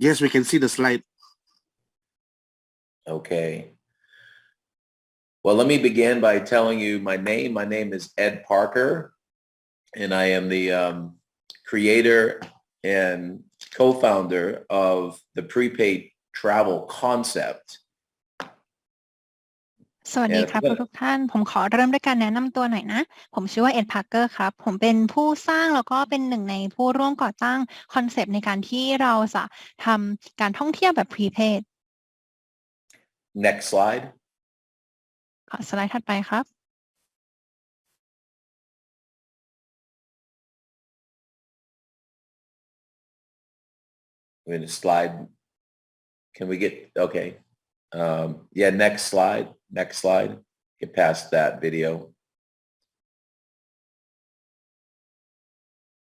Yes, we can see the slide. Okay. Well, let me begin by telling you my name. My name is Ed Parker, and I am the creator and co-founder of the prepaid travel concept. สวัสดีครับทุกท่านผมขอเริ่มด้วยการแนะนำตัวหน่อยนะผมชื่อว่าเอ็ดพาร์เกอร์ครับผมเป็นผู้สร้างแล้วก็เป็นหนึ่งในผู้ร่วมก่อตั้งคอนเซปต์ในการที่เราจะทำการท่องเที่ยวแบบ prepaid Next slide. ขอสไลด์ถัดไปครับ We're in the slide. Can we get okay? Yeah, next slide. Next slide. Get past that video.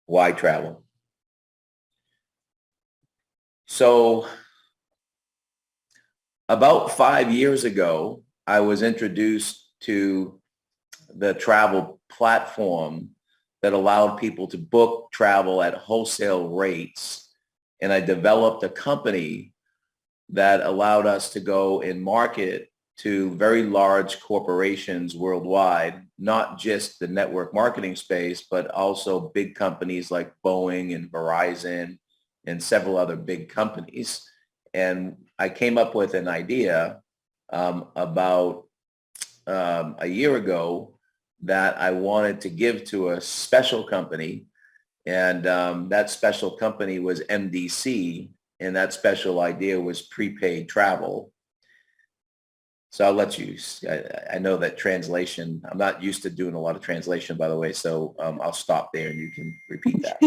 Why travel? So about 5 years ago, I was introduced to the travel platform that allowed people to book travel at wholesale rates. And I developed a company that allowed us to go and market to very large corporations worldwide, not just the network marketing space, but also big companies like Boeing and Verizon and several other big companies. And I came up with an idea about a year ago that I wanted to give to a special company. And that special company was MDC. And that special idea was prepaid travel. So I'll let you, I know that translation, I'm not used to doing a lot of translation, by the way. So I'll stop there and you can repeat that.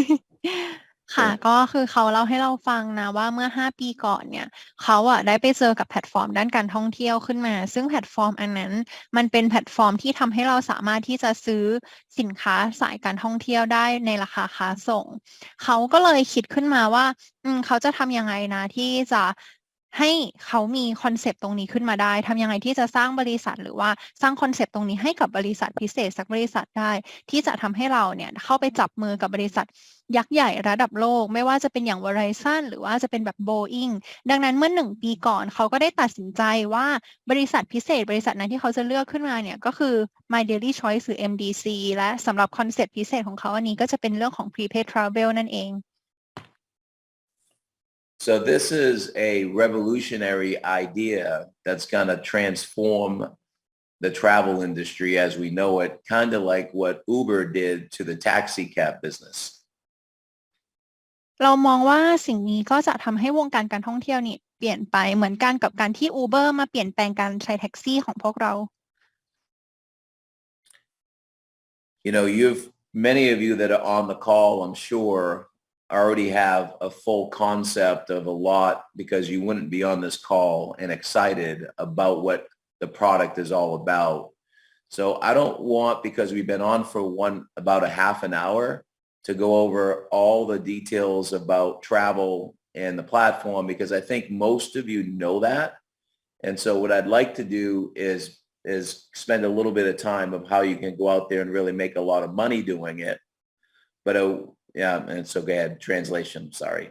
ค่ะก็คือเขาเล่าให้เราฟังนะว่าเมื่อ5 ปีก่อนเนี่ยเขาได้ไปเจอกับแพลตฟอร์มด้านการท่องเที่ยวขึ้นมาซึ่งแพลตฟอร์มอันนั้นมันเป็นแพลตฟอร์มที่ทำให้เราสามารถที่จะซื้อสินค้าสายการท่องเที่ยวได้ในราคาค้าส่งเขาก็เลยคิดขึ้นมาว่าเขาจะทำยังไงนะที่จะให้เขามีคอนเซปต์ตรงนี้ขึ้นมาได้ทำยังไงที่จะสร้างบริษัทหรือว่าสร้างคอนเซปต์ตรงนี้ให้กับบริษัทพิเศษสักบริษัทได้ที่จะทำให้เราเนี่ยเข้าไปจับมือกับบริษัทยักษ์ใหญ่ระดับโลกไม่ว่าจะเป็นอย่าง Verizon หรือว่าจะเป็นแบบ Boeing ดังนั้นเมื่อ1 ปีก่อนเขาก็ได้ตัดสินใจว่าบริษัทพิเศษบริษัทนั้นที่เขาจะเลือกขึ้นมาเนี่ยก็คือ My Daily Choice หรือ MDC และสำหรับคอนเซปต์พิเศษของเขาอันนี้ก็จะเป็นเรื่องของ Prepaid Travel นั่นเอง So this is a revolutionary idea that's going to transform the travel industry as we know it, kind of like what Uber did to the taxi cab business. เรามองว่าสิ่งนี้ก็จะทำให้วงการการท่องเที่ยวนี่เปลี่ยนไปเหมือนกันกับการที่ Uber มาเปลี่ยนแปลงการใช้แท็กซี่ของพวกเรา You know, many of you that are on the call, I'm sure, already have a full concept of a lot because you wouldn't be on this call and excited about what the product is all about. So I don't want, because we've been on for about a half an hour, to go over all the details about travel and the platform because I think most of you know that. And so what I'd like to do is spend a little bit of time of how you can go out there and really make a lot of money doing it. But yeah, and so go ahead, translation, sorry.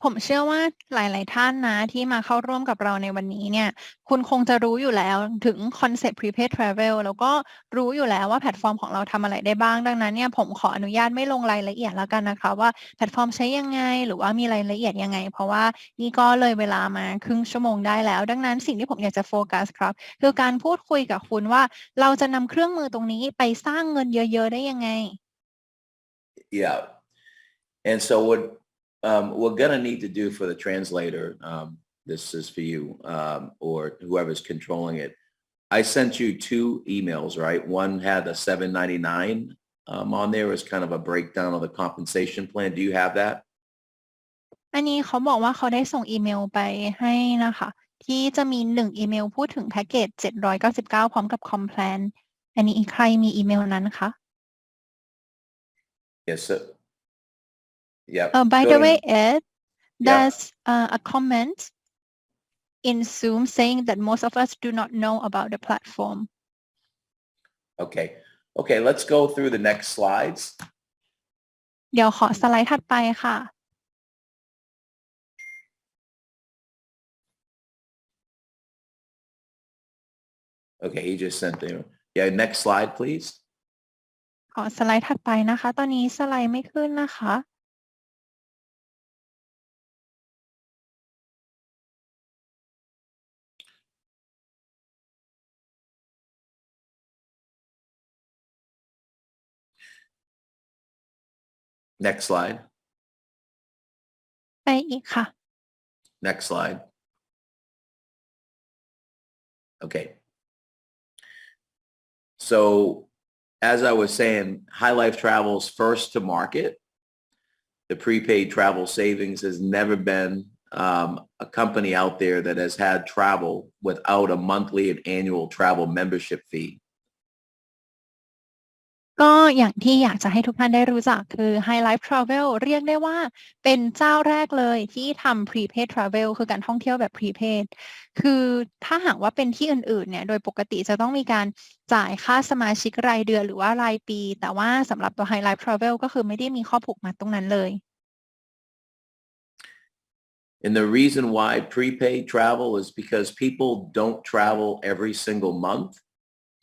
ผมเชื่อว่าหลายๆท่านนะที่มาเข้าร่วมกับเราในวันนี้เนี่ยคุณคงจะรู้อยู่แล้วถึงคอนเซ็ปต์ Prepaid Travel แล้วก็รู้อยู่แล้วว่าแพลตฟอร์มของเราทำอะไรได้บ้างดังนั้นเนี่ยผมขออนุญาตไม่ลงรายละเอียดแล้วกันนะคะว่าแพลตฟอร์มใช้ยังไงหรือว่ามีรายละเอียดยังไงเพราะว่านี่ก็เลยเวลามาครึ่งชั่วโมงได้แล้วดังนั้นสิ่งที่ผมอยากจะโฟกัสครับคือการพูดคุยกับคุณว่าเราจะนำเครื่องมือตรงนี้ไปสร้างเงินเยอะๆได้ยังไง Yeah. And so what we're going to need to do for the translator, this is for you or whoever's controlling it. I sent you 2 emails, right? One had a $7.99 on there as kind of a breakdown of the compensation plan. Do you have that? อันนี้เขาบอกว่าเขาได้ส่งอีเมลไปให้นะคะที่จะมี1อีเมลพูดถึงแพ็กเกจ799พร้อมกับคอมแพลนอันนี้ใครมีอีเมลนั้นคะ Yes, sir. Yeah. By the way, Ed, there's a comment in Zoom saying that most of us do not know about the platform. Okay. Okay, let's go through the next slides. เดี๋ยวขอสไลด์ถัดไปค่ะ Okay, he just sent them. Yeah, next slide, please. ขอสไลด์ถัดไปนะคะ ตอนนี้สไลด์ไม่ขึ้นนะคะ Next slide. ไปอีกค่ะ Next slide. Okay. So as I was saying, HighLife Travel's first to market. The prepaid travel savings has never been a company out there that has had travel without a monthly and annual travel membership fee. ก็อย่างที่อยากจะให้ทุกท่านได้รู้จักคือ HighLife Travel เรียกได้ว่าเป็นเจ้าแรกเลยที่ทำ Prepaid Travel คือการท่องเที่ยวแบบ Prepaid คือถ้าหากว่าเป็นที่อื่นๆเนี่ยโดยปกติจะต้องมีการจ่ายค่าสมาชิกรายเดือนหรือว่ารายปีแต่ว่าสำหรับตัว HighLife Travel ก็คือไม่ได้มีข้อผูกมัดตรงนั้นเลย And the reason why prepaid travel is because people don't travel every single month.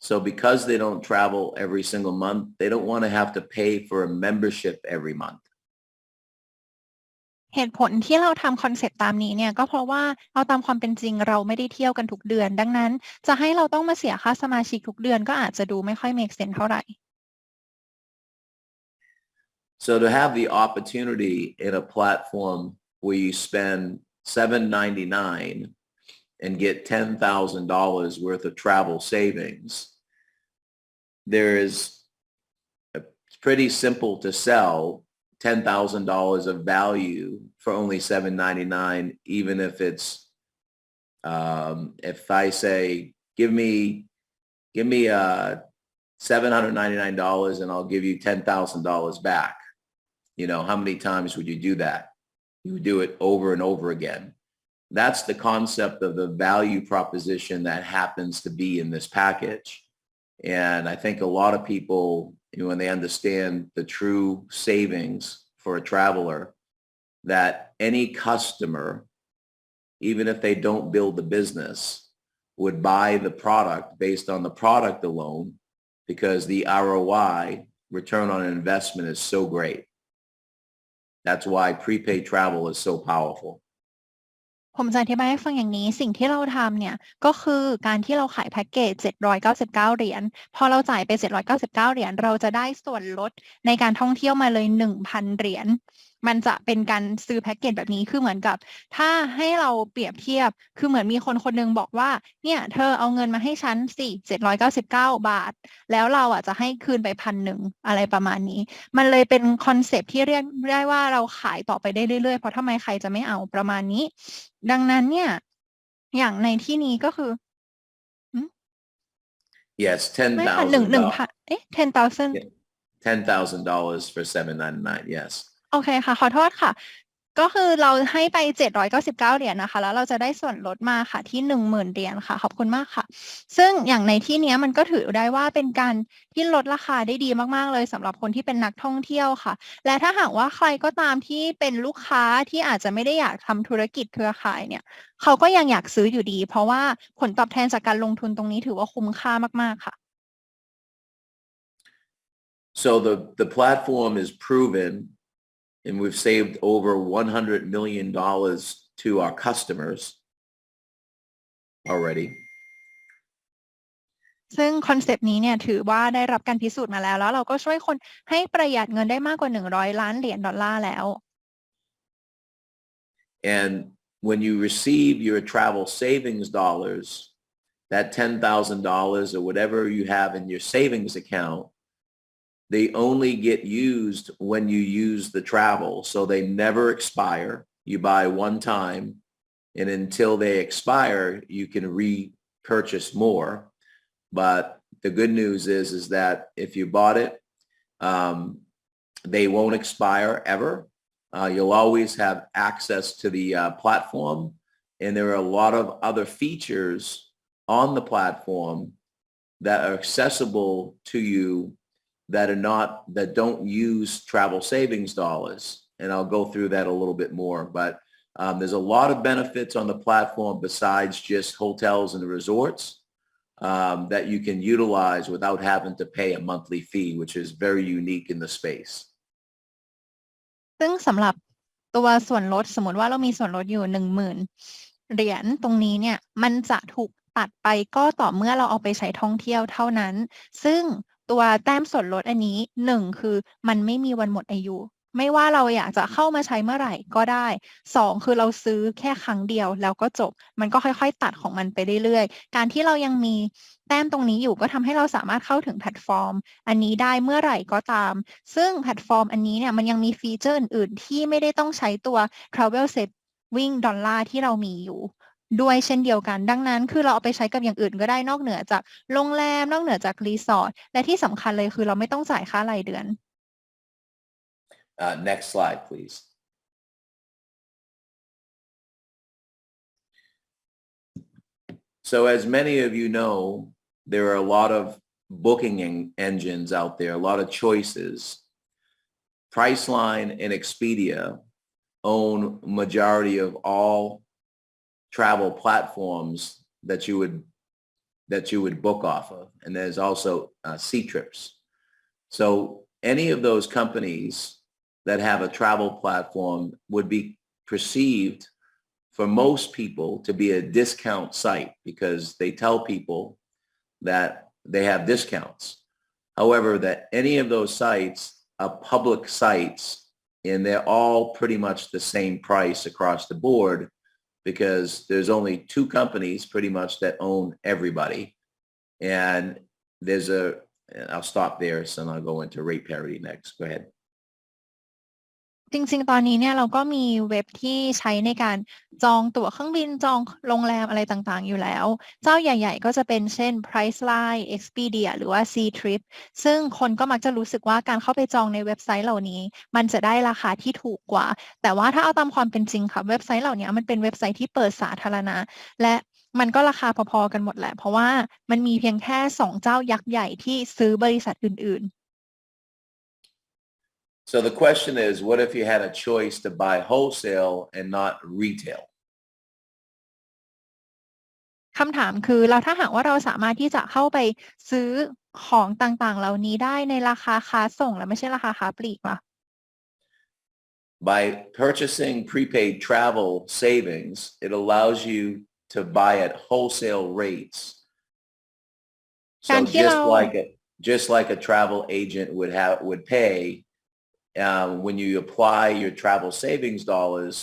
So because they don't travel every single month, they don't want to have to pay for a membership every month. เหตุผลที่เราทำคอนเซปต์ตามนี้เนี่ยก็เพราะว่าเอาตามความเป็นจริงเราไม่ได้เที่ยวกันทุกเดือนดังนั้นจะให้เราต้องมาเสียค่าสมาชิกทุกเดือนก็อาจจะดูไม่ค่อย make sense เท่าไหร่ So to have the opportunity in a platform where you spend $7.99 and get $10,000 worth of travel savings, it's pretty simple to sell $10,000 of value for only $7.99, even if it's, if I say, give me $799 and I'll give you $10,000 back. You know, how many times would you do that? You would do it over and over again. That's the concept of the value proposition that happens to be in this package. And I think a lot of people, when they understand the true savings for a traveler, that any customer, even if they don't build the business, would buy the product based on the product alone because the ROI, return on investment, is so great. That's why prepaid travel is so powerful. ผมจะอธิบายให้ฟังอย่างนี้สิ่งที่เราทำเนี่ยก็คือการที่เราขายแพ็กเกจ799เหรียญพอเราจ่ายไป799เหรียญเราจะได้ส่วนลดในการท่องเที่ยวมาเลย 1,000 เหรียญมันจะเป็นการซื้อแพ็กเกจแบบนี้คือเหมือนกับถ้าให้เราเปรียบเทียบคือเหมือนมีคนคนนึงบอกว่าเนี่ยเธอเอาเงินมาให้ฉันสิ799บาทแล้วเราอ่ะจะให้คืนไป1,000อะไรประมาณนี้มันเลยเป็นคอนเซปต์ที่เรียกได้ว่าเราขายต่อไปได้เรื่อยๆเพราะทำไมใครจะไม่เอาประมาณนี้ดังนั้นเนี่ยอย่างในที่นี้ก็คือ Yes, ไม่ค่ะ $10,000. 10,000 $10,000 for $7.99. Yes. โอเคค่ะขอโทษค่ะก็คือเราให้ไป799เหรียญนะคะแล้วเราจะได้ส่วนลดมาค่ะที่ 10,000 เหรียญค่ะขอบคุณมากค่ะซึ่งอย่างในที่นี้มันก็ถือได้ว่าเป็นการที่ลดราคาได้ดีมากๆเลยสำหรับคนที่เป็นนักท่องเที่ยวค่ะและถ้าหากว่าใครก็ตามที่เป็นลูกค้าที่อาจจะไม่ได้อยากทำธุรกิจเครือข่ายเนี่ยเขาก็ยังอยากซื้ออยู่ดีเพราะว่าผลตอบแทนจากการลงทุนตรงนี้ถือว่าคุ้มค่ามากๆค่ะ So the platform is proven, and we've saved over $100 million to our customers already. ซึ่งคอนเซปต์นี้เนี่ยถือว่าได้รับการพิสูจน์มาแล้วแล้วเราก็ช่วยคนให้ประหยัดเงินได้มากกว่า100 ล้านเหรียญดอลลาร์แล้ว And when you receive your travel savings dollars, that $10,000 or whatever you have in your savings account, they only get used when you use the travel. So they never expire. You buy one time, and until they expire, you can repurchase more. But the good news is that if you bought it, they won't expire ever. You'll always have access to the platform. And there are a lot of other features on the platform that are accessible to you that don't use travel savings dollars. And I'll go through that a little bit more. But there's a lot of benefits on the platform besides just hotels and resorts. that you can utilize without having to pay a monthly fee, which is very unique in the space. ซึ่งสำหรับตัวส่วนลดสมมติว่าเรามีส่วนลดอยู่10,000 เหรียญตรงนี้เนี่ยมันจะถูกตัดไปก็ต่อเมื่อเราเอาไปใช้ท่องเที่ยวเท่านั้นซึ่งตัวแต้มส่วนลดอันนี้คือมันไม่มีวันหมดอายุไม่ว่าเราอยากจะเข้ามาใช้เมื่อไหร่ก็ได้2คือเราซื้อแค่ครั้งเดียวแล้วก็จบมันก็ค่อยๆตัดของมันไปเรื่อยๆการที่เรายังมีแต้มตรงนี้อยู่ก็ทำให้เราสามารถเข้าถึงแพลตฟอร์มอันนี้ได้เมื่อไหร่ก็ตามซึ่งแพลตฟอร์มอันนี้เนี่ยมันยังมีฟีเจอร์อื่นๆที่ไม่ได้ต้องใช้ตัว Travel Saving Dollar ที่เรามีอยู่ด้วยเช่นเดียวกันดังนั้นคือเราเอาไปใช้กับอย่างอื่นก็ได้นอกเหนือจากโรงแรมนอกเหนือจากรีสอร์ทและที่สำคัญเลยคือเราไม่ต้องจ่ายค่ารายเดือนNext slide, please. So as many of you know, there are a lot of booking engines out there, a lot of choices. Priceline and Expedia own majority of all travel platforms that you would book off of. And there's also C-Trips. So any of those companies that have a travel platform would be perceived for most people to be a discount site because they tell people that they have discounts. However, that any of those sites are public sites and they're all pretty much the same price across the board because there's only two companies pretty much that own everybody. And I'll stop there, so I'll go into rate parity next. Go ahead. จริงๆตอนนี้เนี่ยเราก็มีเว็บที่ใช้ในการจองตั๋วเครื่องบินจองโรงแรมอะไรต่างๆอยู่แล้วเจ้าใหญ่ๆก็จะเป็นเช่น Priceline Expedia หรือว่า C-Trip ซึ่งคนก็มักจะรู้สึกว่าการเข้าไปจองในเว็บไซต์เหล่านี้มันจะได้ราคาที่ถูกกว่าแต่ว่าถ้าเอาตามความเป็นจริงค่ะเว็บไซต์เหล่านี้มันเป็นเว็บไซต์ที่เปิดสาธารณะและมันก็ราคาพอๆกันหมดแหละเพราะว่ามันมีเพียงแค่2เจ้ายักษ์ใหญ่ที่ซื้อบริษัทอื่นๆSo the question is, what if you had a choice to buy wholesale and not retail? คำถามคือแล้วถ้าหากว่าเราสามารถที่จะเข้าไปซื้อของต่างๆเหล่านี้ได้ในราคาค้าส่งและไม่ใช่ราคาค้าปลีกล่ะ By purchasing prepaid travel savings, it allows you to buy at wholesale rates. So just like a travel agent would pay when you apply your travel savings dollars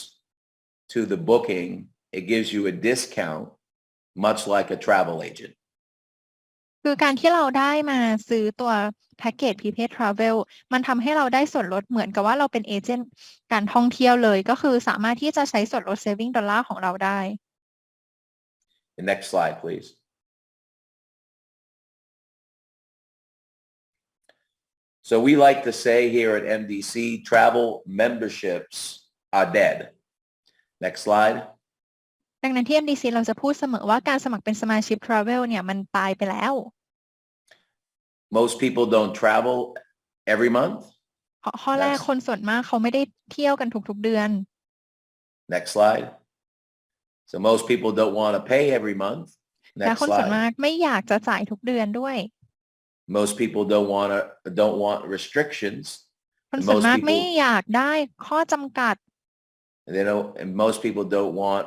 to the booking, it gives you a discount, much like a travel agent. คือการที่เราได้มาซื้อตัวแพ็กเกจ Prepaid Travel มันทำให้เราได้ส่วนลดเหมือนกับว่าเราเป็นเอเจนต์การท่องเที่ยวเลยก็คือสามารถที่จะใช้ส่วนลด Saving Dollar ของเราได้ The next slide, please. So we like to say here at MDC, travel memberships are dead. Next slide. ดังนั้นที่ MDC เราจะพูดเสมอว่าการสมัครเป็นสมาชิก Travel เนี่ยมันตายไปแล้ว Most people don't travel every month. ข้อแรกคนส่วนมากเขาไม่ได้เที่ยวกันทุกๆเดือน Next slide. So most people don't want to pay every month. และคนส่วนมากไม่อยากจะจ่ายทุกเดือนด้วย Most people don't want restrictions. คนส่วนมากไม่อยากได้ข้อจำกัด And most people don't want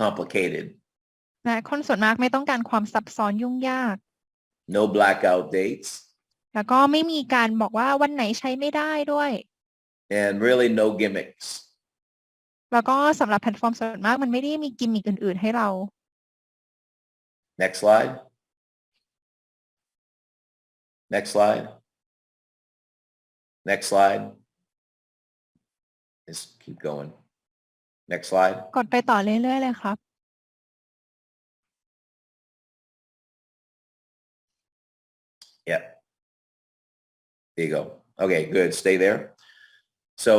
complicated. และคนส่วนมากไม่ต้องการความซับซ้อนยุ่งยาก No blackout dates. แล้วก็ไม่มีการบอกว่าวันไหนใช้ไม่ได้ด้วย And really no gimmicks. แล้วก็สำหรับแพลตฟอร์มส่วนมากมันไม่ได้มีกิมมิคอื่นๆให้เรา Next slide. Next slide. Next slide. Just keep going. Next slide. กดไปต่อเรื่อยๆเลยครับ Yeah. There you go. Okay, good. Stay there. So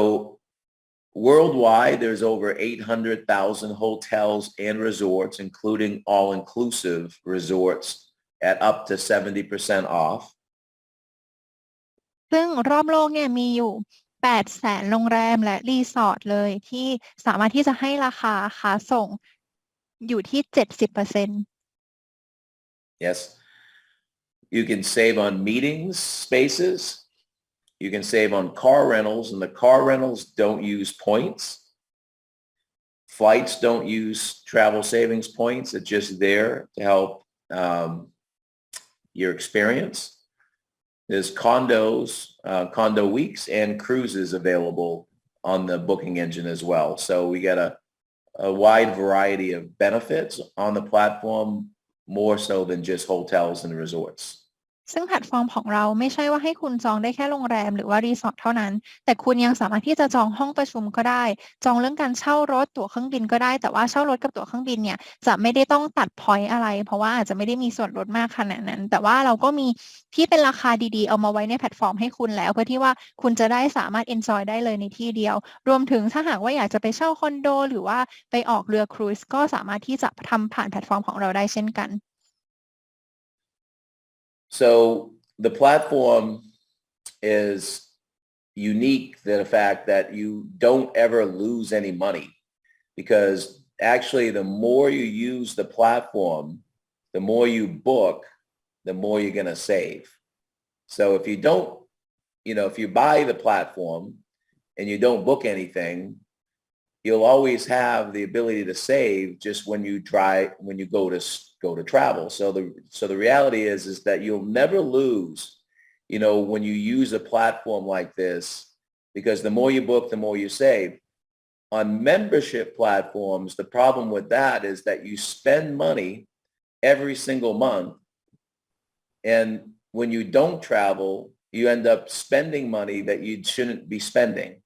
worldwide, there's over 800,000 hotels and resorts, including all-inclusive resorts at up to 70% off. ซึ่งรอบโลกเนี่ยมีอยู่800,000 โรงแรมและรีสอร์ทเลยที่สามารถที่จะให้ราคาค้าส่งอยู่ที่ 70% Yes. You can save on meetings spaces. You can save on car rentals, and the car rentals don't use points. Flights don't use travel savings points. It's just there to help your experience. There's condo weeks and cruises available on the booking engine as well. So we get a wide variety of benefits on the platform, more so than just hotels and resorts. ซึ่งแพลตฟอร์มของเราไม่ใช่ว่าให้คุณจองได้แค่โรงแรมหรือว่ารีสอร์ทเท่านั้นแต่คุณยังสามารถที่จะจองห้องประชุมก็ได้จองเรื่องการเช่ารถตั๋วเครื่องบินก็ได้แต่ว่าเช่ารถกับตั๋วเครื่องบินเนี่ยจะไม่ได้ต้องตัดพอยต์อะไรเพราะว่าอาจจะไม่ได้มีส่วนลดมากขนาดนั้นแต่ว่าเราก็มีที่เป็นราคาดีๆเอามาไว้ในแพลตฟอร์มให้คุณแล้วเพื่อที่ว่าคุณจะได้สามารถ enjoy ได้เลยในที่เดียวรวมถึงถ้าหากว่าอยากจะไปเช่าคอนโดหรือว่าไปออกเรือครูซก็สามารถที่จะทำผ่านแพลตฟอร์มของเราได้เช่นกัน So the platform is unique to the fact that you don't ever lose any money because actually the more you use the platform, the more you book, the more you're going to save. So if you don't, if you buy the platform and you don't book anything, you'll always have the ability to save just when you go to travel. So the reality is that you'll never lose, when you use a platform like this, because the more you book, the more you save. On membership platforms, the problem with that is that you spend money every single month. And when you don't travel, you end up spending money that you shouldn't be spending.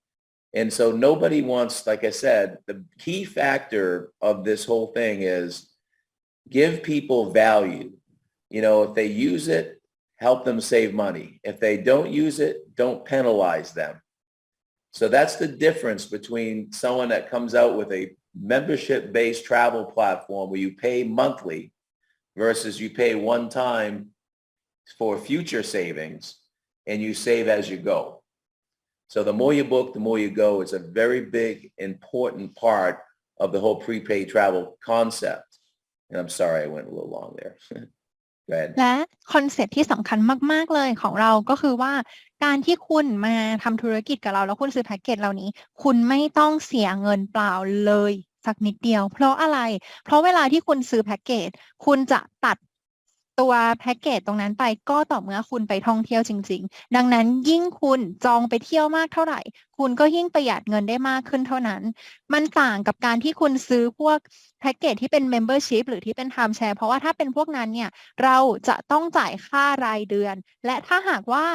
And so nobody wants, like I said, the key factor of this whole thing is give people value. If they use it, help them save money. If they don't use it, don't penalize them. So that's the difference between someone that comes out with a membership-based travel platform where you pay monthly versus you pay one time for future savings and you save as you go. So the more you book, the more you go. It's a very big, important part of the whole prepaid travel concept. And I'm sorry, I went a little long there. Go ahead. และคอนเซ็ปต์ที่สำคัญมากๆเลยของเราก็คือว่าการที่คุณมาทำธุรกิจกับเราแล้วคุณซื้อแพ็กเกจเหล่านี้คุณไม่ต้องเสียเงินเปล่าเลยสักนิดเดียวเพราะอะไรเพราะเวลาที่คุณซื้อแพ็กเกจคุณจะตัดตัวแพ็กเกจตรงนั้นไปก็ต่อเมื่อคุณไปท่องเที่ยวจริงๆดังนั้นยิ่งคุณจองไปเที่ยวมากเท่าไหร่คุณก็ยิ่งประหยัดเงินได้มากขึ้นเท่านั้นมันต่างกับการที่คุณซื้อพวกแพ็กเกจที่เป็น membership หรือที่เป็น time share เพราะว่าถ้าเป็นพวกนั้นเนี่ยเราจะต้องจ่ายค่ารายเดือนและถ้าหากว่า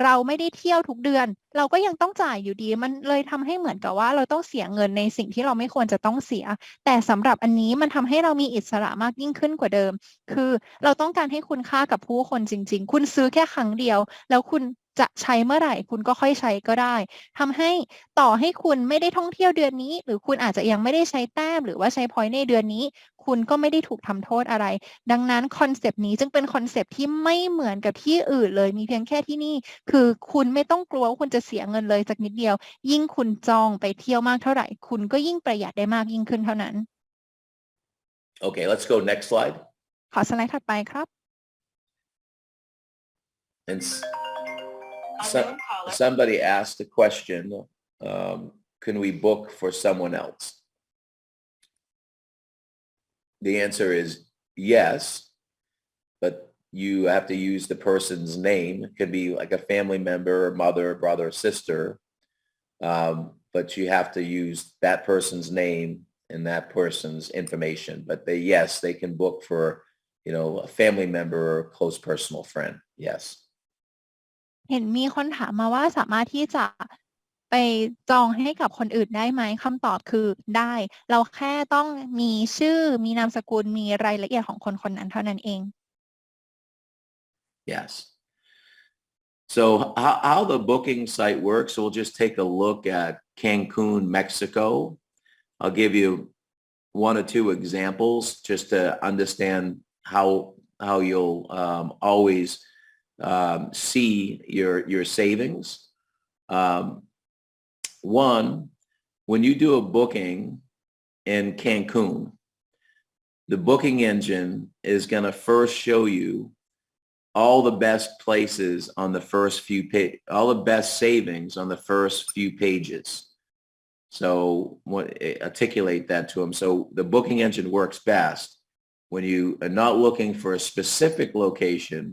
เราไม่ได้เที่ยวทุกเดือนเราก็ยังต้องจ่ายอยู่ดีมันเลยทำให้เหมือนกับว่าเราต้องเสียเงินในสิ่งที่เราไม่ควรจะต้องเสียแต่สำหรับอันนี้มันทำให้เรามีอิสระมากยิ่งขึ้นกว่าเดิมคือเราต้องการให้คุณค่ากับผู้คนจริงๆคุณซื้อแค่ครั้งเดียวแล้วคุณจะใช้เมื่อไหร่คุณก็ค่อยใช้ก็ได้ทำให้ต่อให้คุณไม่ได้ท่องเที่ยวเดือนนี้หรือคุณอาจจะยังไม่ได้ใช้แต้มหรือว่าใช้พอยต์ในเดือนนี้คุณก็ไม่ได้ถูกทำโทษอะไรดังนั้นคอนเซปต์นี้จึงเป็นคอนเซปต์ที่ไม่เหมือนกับที่อื่นเลยมีเพียงแค่ที่นี่คือคุณไม่ต้องกลัวว่าคุณจะเสียเงินเลยสักนิดเดียวยิ่งคุณจองไปเที่ยวมากเท่าไหร่คุณก็ยิ่งประหยัดได้มากยิ่งขึ้นเท่านั้น Okay, let's go next slide. ขอสไลด์ถัดไปครับ And somebody asked the question, can we book for someone else? The answer is yes, but you have to use the person's name. It could be like a family member, mother, brother, sister, but you have to use that person's name and that person's information. But they can book for, a family member or a close personal friend. Yes. เห็นมีคนถามมาว่าสามารถที่จะไปจองให้กับคนอื่นได้ไหมคำตอบคือได้เราแค่ต้องมีชื่อมีนามสกุลมีรายละเอียดของคนคนนั้นเท่านั้นเอง Yes. So how the booking site works, we'll just take a look at Cancun, Mexico. I'll give you one or two examples just to understand how you'll always see your savings. One, when you do a booking in Cancun, the booking engine is going to first show you all the best places on the first few all the best savings on the first few pages. So articulate that to them. So the booking engine works best when you are not looking for a specific location,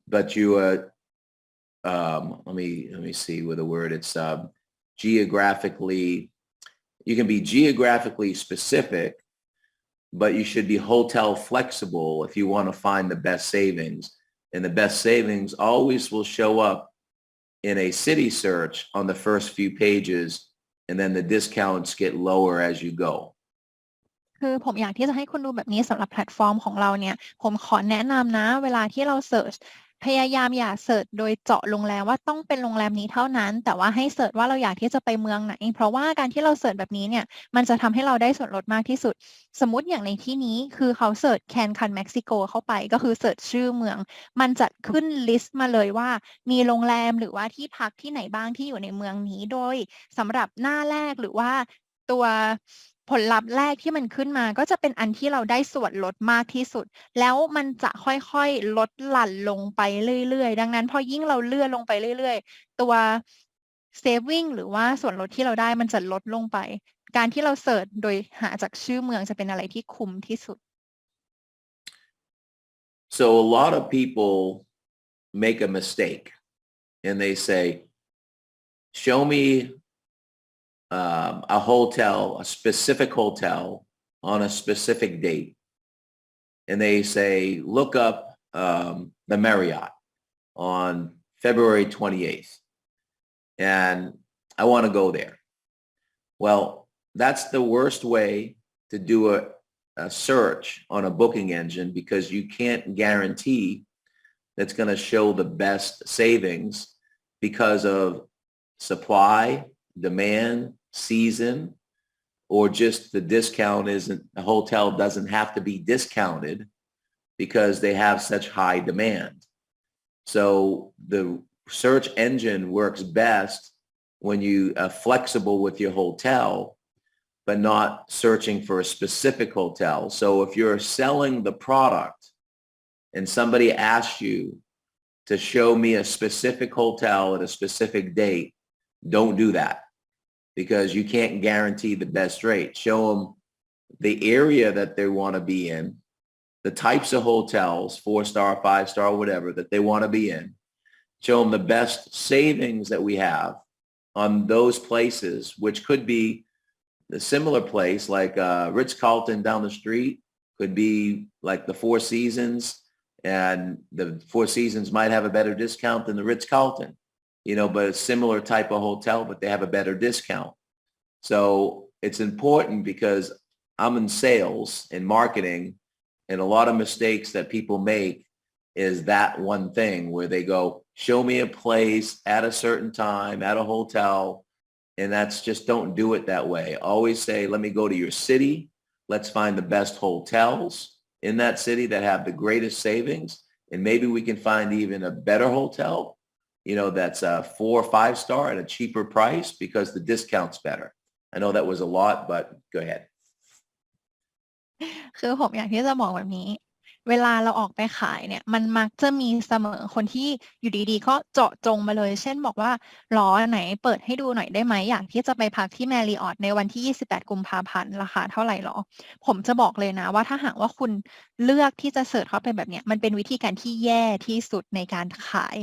but you are, let me see with a word. It's geographically, you can be geographically specific, but you should be hotel flexible if you want to find the best savings. And the best savings always will show up in a city search on the first few pages, and then the discounts get lower as you go. คือผมอยากที่จะให้คุณดูแบบนี้สำหรับแพลตฟอร์มของเราเนี่ยผมขอแนะนำนะเวลาที่เราเสิร์ชพยายามอย่าเสิร์ชโดยเจาะโรงแรมว่าต้องเป็นโรงแรมนี้เท่านั้นแต่ว่าให้เสิร์ชว่าเราอยากที่จะไปเมืองไหนเพราะว่าการที่เราเสิร์ชแบบนี้เนี่ยมันจะทำให้เราได้ส่วนลดมากที่สุดสมมุติอย่างในที่นี้คือเขาเสิร์ชแคนคันเม็กซิโกเข้าไปก็คือเสิร์ชชื่อเมืองมันจะขึ้นลิสต์มาเลยว่ามีโรงแรมหรือว่าที่พักที่ไหนบ้างที่อยู่ในเมืองนี้โดยสำหรับหน้าแรกหรือว่าตัวผลลัพธ์แรกที่มันขึ้นมาก็จะเป็นอันที่เราได้ส่วนลดมากที่สุดแล้วมันจะค่อยๆลดหลั่นลงไปเรื่อยๆดังนั้นพอยิ่งเราเลื่อนลงไปเรื่อยๆตัว saving หรือว่าส่วนลดที่เราได้มันจะลดลงไปการที่เราเสิร์ชโดยหาจากชื่อเมืองจะเป็นอะไรที่คุ้มที่สุด So a lot of people make a mistake and they say, show me a hotel, a specific hotel on a specific date. And they say, look up the Marriott on February 28th. And I want to go there. Well, that's the worst way to do a search on a booking engine because you can't guarantee that's going to show the best savings because of supply, demand, season, or just the discount isn't, the hotel doesn't have to be discounted because they have such high demand. So the search engine works best when you are flexible with your hotel, but not searching for a specific hotel. So if you're selling the product and somebody asks you to show me a specific hotel at a specific date, don't do that because you can't guarantee the best rate. Show them the area that they want to be in, the types of hotels, 4-star, 5-star, whatever, that they want to be in. Show them the best savings that we have on those places, which could be a similar place like Ritz-Carlton down the street, could be like the Four Seasons, and the Four Seasons might have a better discount than the Ritz-Carlton, you know, but a similar type of hotel, but they have a better discount. So it's important because I'm in sales and marketing, and a lot of mistakes that people make is that one thing where they go, show me a place at a certain time at a hotel. And that's just, don't do it that way. Always say, let me go to your city. Let's find the best hotels in that city that have the greatest savings. And maybe we can find even a better hotel, you know, that's a 4 or 5-star at a cheaper price because the discount's better. I know that was a lot, but go ahead. คือผมอยากที่จะบอกแบบนี้เวลาเราออกไปขายเนี่ยมันมักจะมีเสมอคนที่อยู่ดีๆก็เจาะจงมาเลยเช่นบอกว่าหรอไหนเปิดให้ดูหน่อยได้ไหมอยากที่จะไปพักที่แมริออทในวันที่28กุมภาพันธ์ราคาเท่าไหร่หรอผมจะบอกเลยนะว่าถ้าหากว่าคุณเลือกที่จะเสิร์ชเข้าไปแบบเนี้ยมันเป็นวิธีการที่แย่ที่สุดในการขาย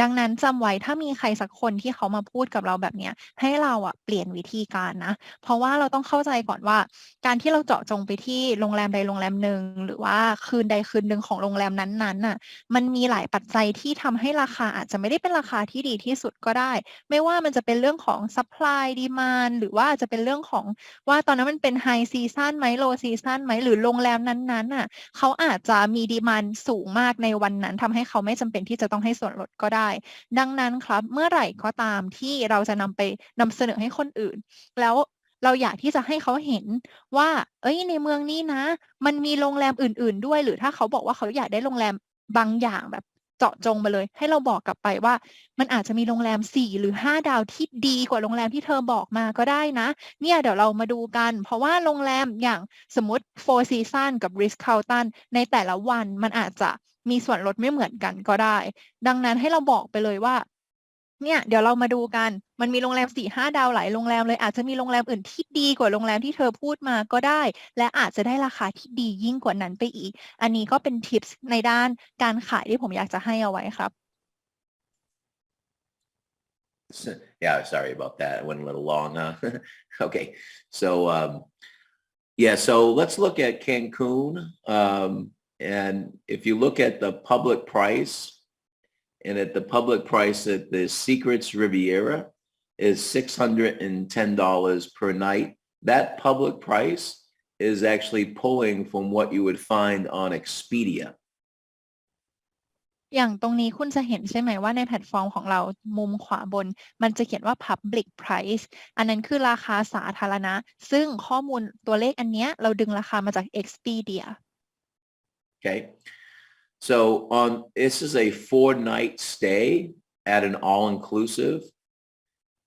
ดังนั้นจำไว้ถ้ามีใครสักคนที่เขามาพูดกับเราแบบเนี้ยให้เราเปลี่ยนวิธีการนะเพราะว่าเราต้องเข้าใจก่อนว่าการที่เราเจาะจงไปที่โรงแรมใดโรงแรมหนึ่งหรือว่าคืนใดคืนหนึ่งของโรงแรมนั้นๆน่ะมันมีหลายปัจจัยที่ทำให้ราคาอาจจะไม่ได้เป็นราคาที่ดีที่สุดก็ได้ไม่ว่ามันจะเป็นเรื่องของ supply demand หรือว่าจะเป็นเรื่องของว่าตอนนั้นมันเป็น high season ไหม low season ไหมหรือโรงแรมนั้นๆน่ะเขาอาจจะมี demand สูงมากในวันนั้นทำให้เขาไม่จำเป็นที่จะต้องให้ส่วนลดก็ได้ดังนั้นครับเมื่อไหร่ก็ตามที่เราจะนำเสนอให้คนอื่นแล้วเราอยากที่จะให้เขาเห็นว่าในเมืองนี้นะมันมีโรงแรมอื่นๆด้วยหรือถ้าเขาบอกว่าเขาอยากได้โรงแรมบางอย่างแบบเ าะจงไปเลยให้เราบอกกลับไปว่ามันอาจจะมีโรงแรม4หรือ5ดาวที่ดีกว่าโรงแรมที่เธอบอกมาก็ได้นะเนี่ยเดี๋ยวเรามาดูกันเพราะว่าโรงแรมอย่างสมมติ Four Seasons กับ Ritz-Carlton ในแต่ละวันมันอาจจะมีส่วนลดไม่เหมือนกันก็ได้ดังนั้นให้เราบอกไปเลยว่าเนี่ยเดี๋ยวเรามาดูกันมันมีโรงแรม4-5ดาวหลายโรงแรมเลยอาจจะมีโรงแรมอื่นที่ดีกว่าโรงแรมที่เธอพูดมาก็ได้และอาจจะได้ราคาที่ดียิ่งกว่านั้นไปอีกอันนี้ก็เป็นทิปส์ในด้านการขายที่ผมอยากจะให้เอาไว้ครับ Yeah, sorry about that. It went a little long, huh? Okay. So let's look at Cancun. And if you look at the public price, and at the public price at the Secrets Riviera is $610 per night. That public price is actually pulling from what you would find on Expedia. อย่างตรงนี้คุณจะเห็นใช่ไหมว่าในแพลตฟอร์มของเรามุมขวาบนมันจะเขียนว่า Public Price อันนั้นคือราคาสาธารณะซึ่งข้อมูลตัวเลขอันเนี้ยเราดึงราคามาจาก Expedia. Okay. So this is a 4-night stay at an all-inclusive.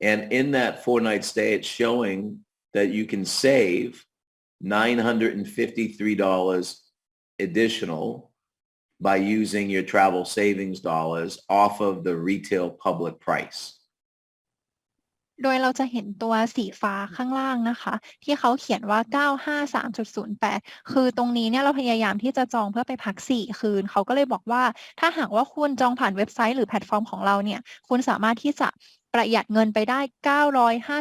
And in that 4-night stay, it's showing that you can save $953 additional by using your travel savings dollars off of the retail public price. โดยเราจะเห็นตัวสีฟ้าข้างล่างนะคะที่เขาเขียนว่า 953.08 คือตรงนี้เนี่ยเราพยายามที่จะจองเพื่อไปพัก4คืนเขาก็เลยบอกว่าถ้าหากว่าคุณจองผ่านเว็บไซต์หรือแพลตฟอร์มของเราเนี่ยคุณสามารถที่จะประหยัดเงินไปได้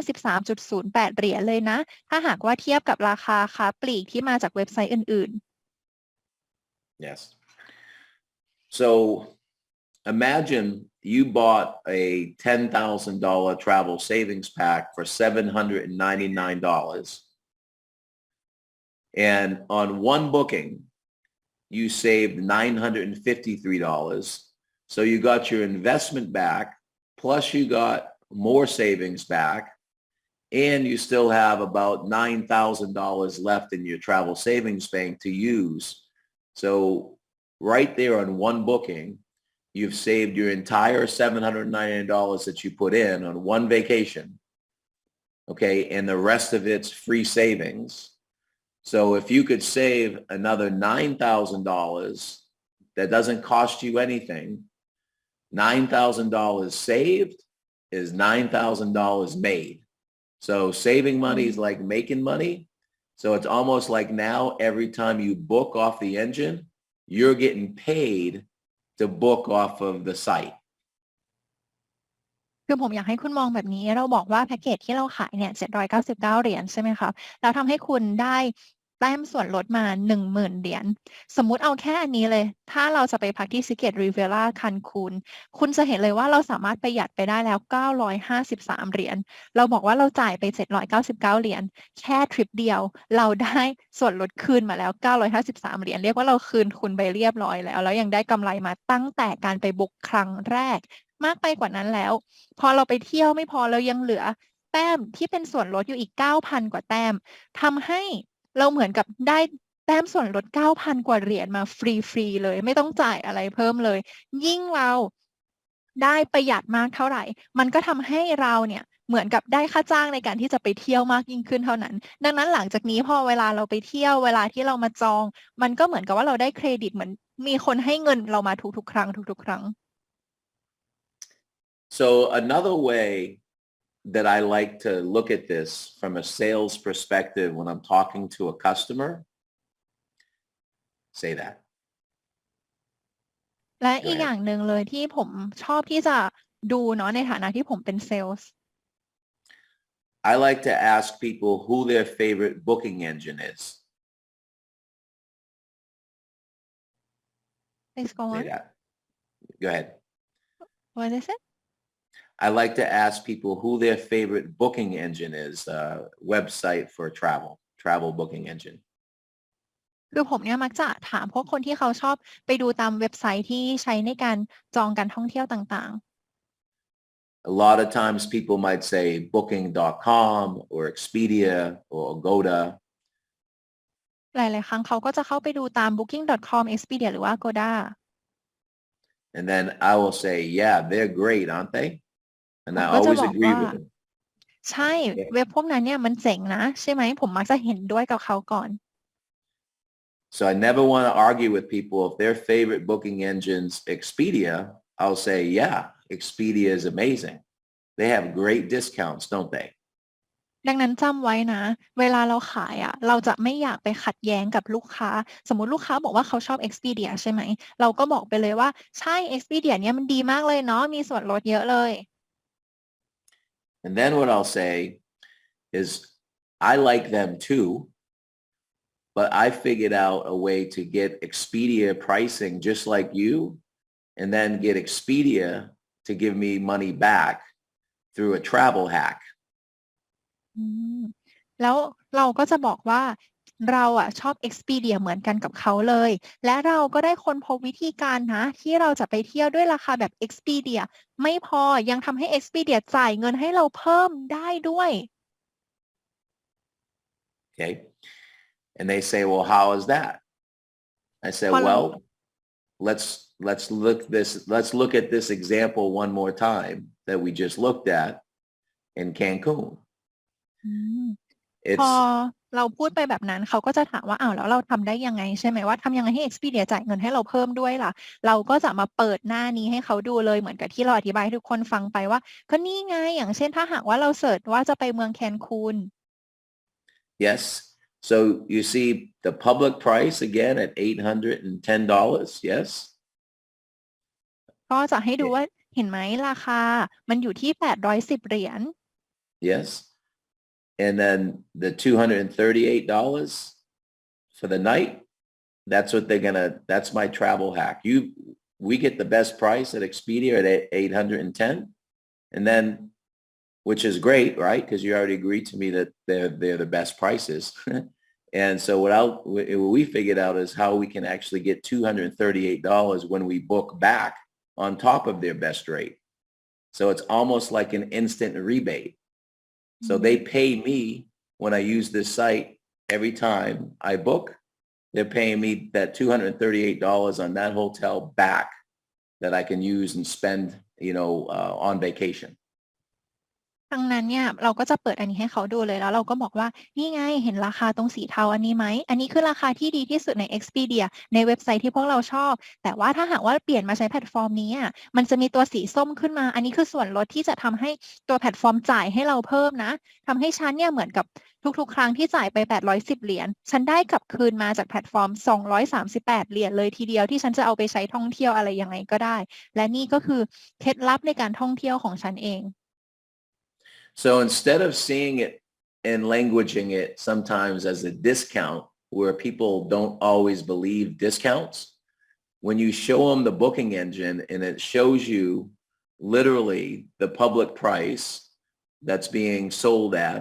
953.08 เหรียญเลยนะถ้าหากว่าเทียบกับราคาค้าปลีกที่มาจากเว็บไซต์อื่นๆ Yes. So imagine you bought a $10,000 travel savings pack for $799. And on one booking, you saved $953. So you got your investment back, plus you got more savings back, and you still have about $9,000 left in your travel savings bank to use. So right there on one booking, you've saved your entire $799 that you put in on one vacation, okay, and the rest of it's free savings. So if you could save another $9,000, that doesn't cost you anything. $9,000 saved is $9,000 made. So saving money is like making money. So it's almost like now every time you book off the engine, you're getting paid to book off of the site. คือผมอยากให้คุณมองแบบนี้เราบอกว่าแพ็กเกจที่เราขายเนี่ย799เหรียญใช่ไหมครับแล้วทำให้คุณได้แต้มส่วนลดมา 10,000 เหรียญสมมุติเอาแค่อันนี้เลยถ้าเราจะไปพักที่ Secret Riviera คันคูนคุณจะเห็นเลยว่าเราสามารถประหยัดไปได้แล้ว953เหรียญเราบอกว่าเราจ่ายไป799เหรียญแค่ทริปเดียวเราได้ส่วนลดคืนมาแล้ว953เหรียญเรียกว่าเราคืนคุณไปเรียบร้อยแล้วยังได้กำไรมาตั้งแต่การไปบุ๊กครั้งแรกมากไปกว่านั้นแล้วพอเราไปเที่ยวไม่พอเรายังเหลือแต้มที่เป็นส่วนลดอยู่อีก 9,000 กว่าแต้มทำให้เราเหมือนกับได้แต้มส่วนลด 9,000 กว่าเหรียญมาฟรีๆเลยไม่ต้องจ่ายอะไรเพิ่มเลยยิ่งเราได้ประหยัดมากเท่าไหร่มันก็ทำให้เราเนี่ยเหมือนกับได้ค่าจ้างในการที่จะไปเที่ยวมากยิ่งขึ้นเท่านั้นดังนั้นหลังจากนี้พอเวลาเราไปเที่ยวเวลาที่เรามาจองมันก็เหมือนกับว่าเราได้เครดิตเหมือนมีคนให้เงินเรามาทุกๆครั้งทุกๆครั้งSo another way that I like to look at this from a sales perspective when I'm talking to a customer, say that. และอีกอย่างหนึ่งเลยที่ผมชอบที่จะดูเนาะในฐานะที่ผมเป็นเซลส์ I like to ask people who their favorite booking engine is. Please go on. Say that. Go ahead. What is it? I like to ask people who their favorite booking engine is, website for travel booking engine. คือผมเนี่ยมักจะถามพวกคนที่เขาชอบไปดูตามเว็บไซต์ที่ใช้ในการจองการท่องเที่ยวต่างๆ A lot of times people might say booking.com or Expedia or Agoda. หลายๆครั้งเขาก็จะเข้าไปดูตาม booking.com Expedia หรือว่า Agoda and then I will say, yeah, they're great, aren't they? And ผม I ก็จะ always บอก agree ว่า with them. ใช่เว็บพวกนั้นเนี่ยมันเจ๋งนะใช่ไหมผมมักจะเห็นด้วยกับเขาก่อน So I never want to argue with people. If their favorite booking engine's Expedia, I'll say, yeah, Expedia is amazing. They have great discounts, don't they? ดังนั้นจำไว้นะเวลาเราขายอ่ะเราจะไม่อยากไปขัดแย้งกับลูกค้าสมมุติลูกค้าบอกว่าเขาชอบ Expedia ใช่ไหมเราก็บอกไปเลยว่าใช่ Expedia เนี่ยมันดีมากเลยเนาะมีส่วนลดเยอะเลย And then what I'll say is, I like them too, but I figured out a way to get Expedia pricing just like you, and then get Expedia to give me money back through a travel hack. อืมแล้วเราก็จะบอกว่าเราอ่ะชอบ Expedia เหมือนกันกับเขาเลยและเราก็ได้ค้นพบวิธีการนะที่เราจะไปเที่ยวด้วยราคาแบบ Expedia ไม่พอยังทำให้ Expedia จ่ายเงินให้เราเพิ่มได้ด้วย Okay. And they say, well, how is that? I said, พอเรา well, let's look at this example one more time that we just looked at in Cancun. อืม พอ It's เราพูดไปแบบนั้นเขาก็จะถามว่าอ้าวแล้วเราทำได้ยังไงใช่ไหมว่าทำยังไงให้ Expedia จ่ายเงินให้เราเพิ่มด้วยล่ะเราก็จะมาเปิดหน้านี้ให้เขาดูเลยเหมือนกับที่เราอธิบายให้ทุกคนฟังไปว่าก็นี่ไงอย่างเช่นถ้าหากว่าเราเสิร์ชว่าจะไปเมืองแคนคูน yes. So you see the public price again at $810. Yes. ก็จะให้ดูว่าเห็นไหมราคามันอยู่ที่810เหรียญ Yes. And then the $238 for the night, that's my travel hack. We get the best price at Expedia at 810, and then, which is great, right? Because you already agreed to me that they're the best prices. And so what we figured out is how we can actually get $238 when we book back on top of their best rate. So it's almost like an instant rebate. So they pay me when I use this site every time I book. They're paying me that $238 on that hotel back that I can use and spend, on vacation. ดังนั้นเนี่ยเราก็จะเปิดอันนี้ให้เขาดูเลยแล้วเราก็บอกว่านี่ไงเห็นราคาตรงสีเทาอันนี้ไหมอันนี้คือราคาที่ดีที่สุดใน Expedia ในเว็บไซต์ที่พวกเราชอบแต่ว่าถ้าหากว่าเปลี่ยนมาใช้แพลตฟอร์มนี้อ่ะมันจะมีตัวสีส้มขึ้นมาอันนี้คือส่วนลดที่จะทำให้ตัวแพลตฟอร์มจ่ายให้เราเพิ่มนะทำให้ฉันเนี่ยเหมือนกับทุกๆครั้งที่จ่ายไป810เหรียญฉันได้กลับคืนมาจากแพลตฟอร์ม238เหรียญเลยทีเดียวที่ฉันจะเอาไปใช้ท่องเที่ยวอะไรยังไงก็ได้และนี่ก็คือเคล็ดลับในการท่องเที่ยวของฉันเอง So instead of seeing it and languaging it sometimes as a discount where people don't always believe discounts, when you show them the booking engine and it shows you literally the public price that's being sold at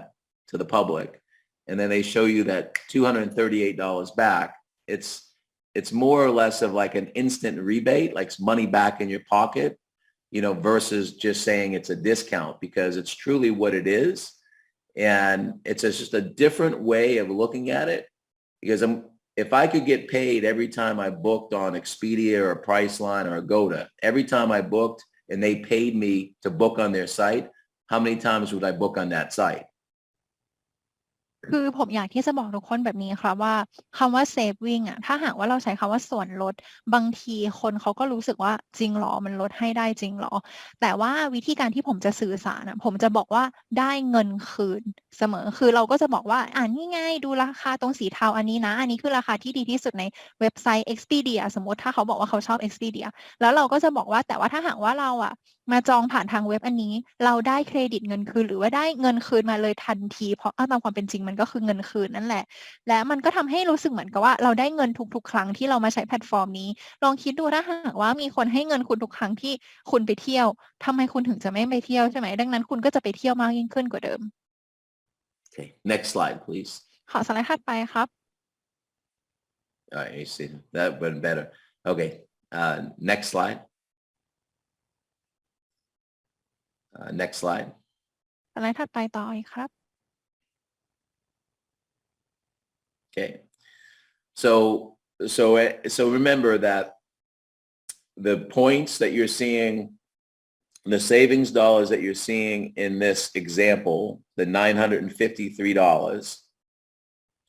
to the public, and then they show you that $238 back, it's more or less of like an instant rebate, like money back in your pocket, versus just saying it's a discount, because it's truly what it is. And it's just a different way of looking at it, because if I could get paid every time I booked on Expedia or Priceline or Agoda, every time I booked and they paid me to book on their site, how many times would I book on that site? คือผมอยากที่จะบอกทุกคนแบบนี้ครับว่าคำว่า saving อ่ะถ้าหากว่าเราใช้คำว่าส่วนลดบางทีคนเขาก็รู้สึกว่าจริงหรอมันลดให้ได้จริงหรอแต่ว่าวิธีการที่ผมจะสื่อสารนะผมจะบอกว่าได้เงินคืนเสมอคือเราก็จะบอกว่านี่ไงดูราคาตรงสีเทาอันนี้นะอันนี้คือราคาที่ดีที่สุดในเว็บไซต์ Expedia สมมติถ้าเขาบอกว่าเขาชอบ Expedia แล้วเราก็จะบอกว่าแต่ว่าถ้าหากว่าเรามาจองผ่านทางเว็บอันนี้เราได้เครดิตเงินคืนหรือว่าได้เงินคืนมาเลยทันทีเพราะตามความเป็นจริงมันก็คือเงินคืนนั่นแหละและมันก็ทำให้รู้สึกเหมือนกับว่าเราได้เงินทุกๆครั้งที่เรามาใช้แพลตฟอร์มนี้ลองคิดดูถ้าหากว่ามีคนให้เงินคุณทุกครั้งที่คุณไปเที่ยวทำไมคุณถึงจะไม่ไปเที่ยวใช่ไหมดังนั้นคุณก็จะไปเที่ยวมากยิ่งขึ้นกว่าเดิม Okay, next slide, please. ขอสไลด์ถัดไปครับ All right, you see that went better. Okay, next slide. Next slide. สไลด์ถัดไปต่ออีกครับ Okay. So remember that the points that you're seeing, the savings dollars that you're seeing in this example, the $953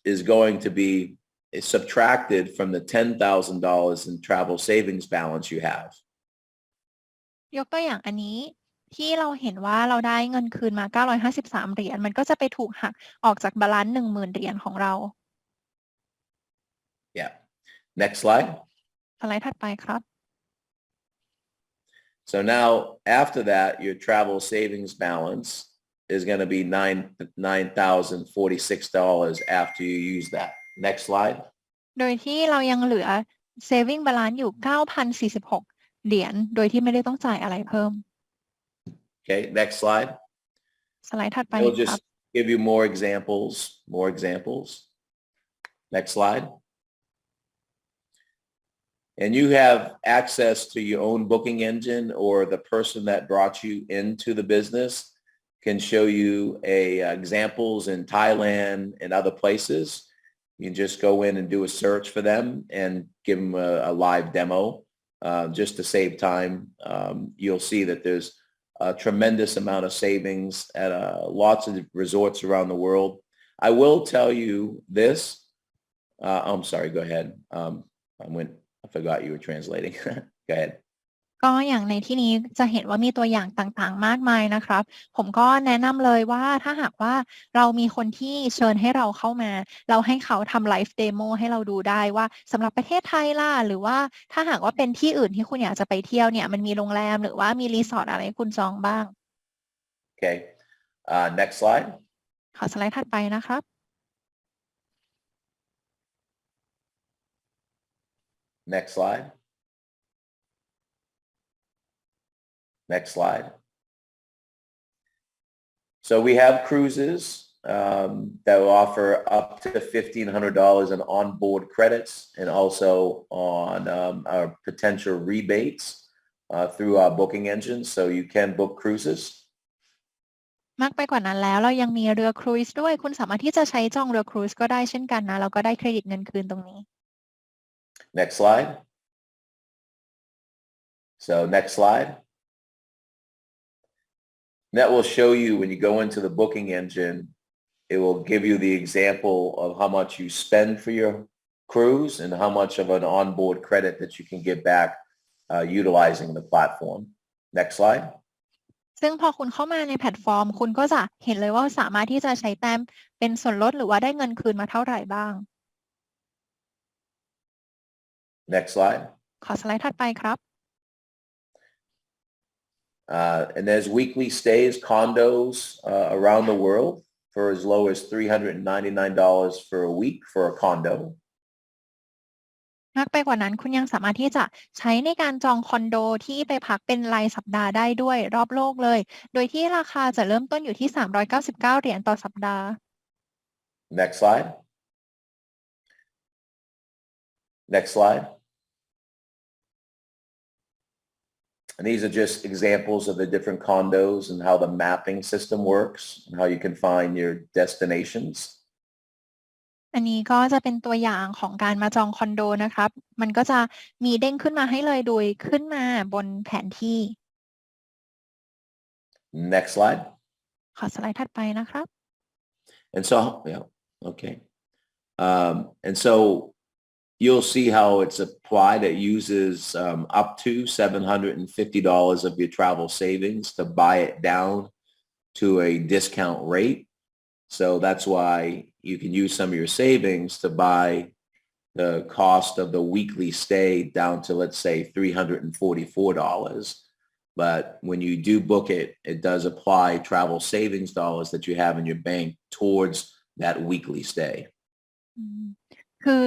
is going to be subtracted from the $10,000 in travel savings balance you have. ยกตัวอย่างอันนี้ที่เราเห็นว่าเราได้เงินคืนมา953เหรียญมันก็จะไปถูกหักออกจากบาลานซ์ 10,000 เหรียญของเรา Yeah. Next slide. สไลด์ถัดไปครับ So now after that, your travel savings balance is going to be $9,046 after you use that. Next slide. โดยที่เรายังเหลือ saving balance อยู่ 9,046 เหรียญโดยที่ไม่ได้ต้องจ่ายอะไรเพิ่ม Okay, next slide. สไลด์ถัดไป We'll ครับ just give you more examples. Next slide. And you have access to your own booking engine, or the person that brought you into the business can show you examples in Thailand and other places. You can just go in and do a search for them and give them a live demo just to save time. You'll see that there's a tremendous amount of savings at lots of resorts around the world. I will tell you this. I'm sorry, go ahead. I forgot you were translating. Go ahead. ก็อย่างในที่นี้จะเห็นว่ามีตัวอย่างต่างๆมากมายนะครับผมก็แนะนำเลยว่าถ้าหากว่าเรามีคนที่เชิญให้เราเข้ามาเราให้เขาทำไลฟ์เดโมให้เราดูได้ว่าสำหรับประเทศไทยล่ะหรือว่าถ้าหากว่าเป็นที่อื่นที่คุณอยากจะไปเที่ยวเนี่ยมันมีโรงแรมหรือว่ามีรีสอร์ทอะไรให้คุณจองบ้าง Okay. Next slide. ขอสไลด์ถัดไปนะครับ Next slide. Next slide. So we have cruises that will offer up to $1,500 in onboard credits and also on our potential rebates through our booking engine. So you can book cruises. มากไปกว่านั้นแล้วเรายังมีเรือครูซด้วยคุณสามารถที่จะใช้จองเรือครูซก็ได้เช่นกันนะแล้วก็ได้เครดิตเงินคืนตรงนี้ Next slide. So next slide. That will show you when you go into the booking engine, it will give you the example of how much you spend for your cruise and how much of an onboard credit that you can get back utilizing the platform. Next slide. ซึ่งพอคุณเข้ามาในแพลตฟอร์มคุณก็จะเห็นเลยว่าสามารถที่จะใช้แต้มเป็นส่วนลดหรือว่าได้เงินคืนมาเท่าไหร่บ้าง Next slide. ขอสไลด์ถัดไปครับ And there's weekly stays, condos around the world for as low as $399 for a week for a condo. มากไปกว่านั้นคุณยังสามารถที่จะใช้ในการจองคอนโดที่ไปพักเป็นรายสัปดาห์ได้ด้วยรอบโลกเลยโดยที่ราคาจะเริ่มต้นอยู่ที่399เหรียญต่อสัปดาห์ Next slide. Next slide. And these are just examples of the different condos and how the mapping system works and how you can find your destinations. อันนี้ก็จะเป็นตัวอย่างของการมาจองคอนโดนะครับมันก็จะมีเด้งขึ้นมาให้เลยโดยขึ้นมาบนแผนที่ Next slide. ขอสไลด์ถัดไปนะครับ And so, yeah, okay. And so you'll see how it's applied. It uses up to $750 of your travel savings to buy it down to a discount rate. So that's why you can use some of your savings to buy the cost of the weekly stay down to, let's say, $344. But when you do book it, it does apply travel savings dollars that you have in your bank towards that weekly stay. คือ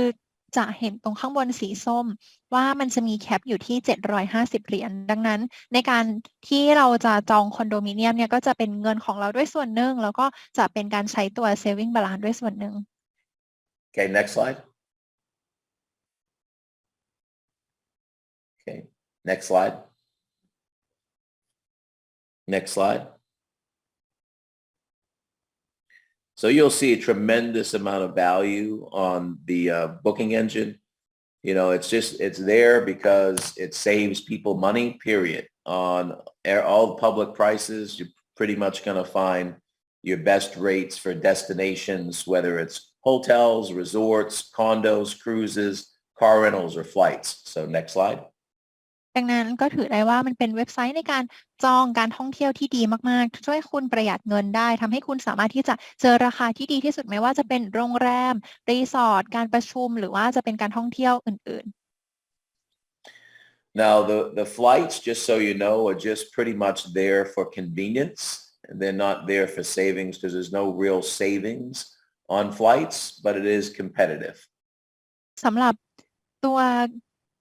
จะเห็นตรงข้างบนสีส้มว่ามันจะมีแคปอยู่ที่750เหรียญดังนั้นในการที่เราจะจองคอนโดมิเนียมเนี่ยก็จะเป็นเงินของเราด้วยส่วนหนึ่งแล้วก็จะเป็นการใช้ตัว saving balance ด้วยส่วนหนึ่ง Okay, next slide. Okay, next slide. Next slide. So you'll see a tremendous amount of value on the booking engine. It's there because it saves people money, period. On all public prices, you're pretty much going to find your best rates for destinations, whether it's hotels, resorts, condos, cruises, car rentals, or flights. So next slide. ดังนั้นก็ถือได้ว่ามันเป็นเว็บไซต์ในการจองการท่องเที่ยวที่ดีมากๆช่วยคุณประหยัดเงินได้ทำให้คุณสามารถที่จะเจอราคาที่ดีที่สุดไม่ว่าจะเป็นโรงแรมรีสอร์ทการประชุมหรือว่าจะเป็นการท่องเที่ยวอื่นๆ Now the flights, just so you know, are just pretty much there for convenience. They're not there for savings because there's no real savings on flights, but it is competitive. สำหรับตัว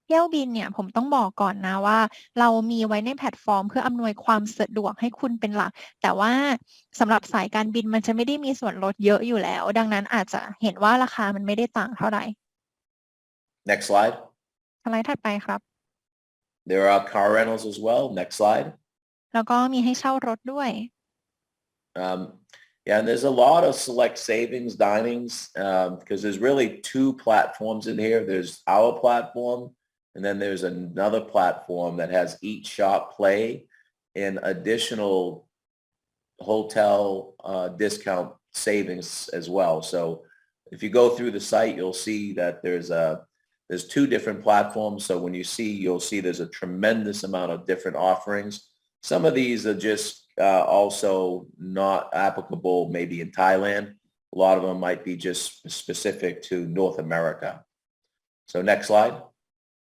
เที่ยวบินเนี่ยผมต้องบอกก่อนนะว่าเรามีไว้ในแพลตฟอร์มเพื่ออำนวยความสะดวกให้คุณเป็นหลักแต่ว่าสำหรับสายการบินมันจะไม่ได้มีส่วนลดเยอะอยู่แล้วดังนั้นอาจจะเห็นว่าราคามันไม่ได้ต่างเท่าไหร่ Next slide. สไลด์ถัดไปครับ There are car rentals as well. Next slide. แล้วก็มีให้เช่ารถด้วย Yeah, and there's a lot of select savings dinings because there's really two platforms in here. There's our platform, and then there's another platform that has Eat Shop Play and additional hotel discount savings as well. So if you go through the site, you'll see that there's two different platforms. So when you'll see there's a tremendous amount of different offerings. Some of these are just also not applicable maybe in Thailand. A lot of them might be just specific to North America. So next slide.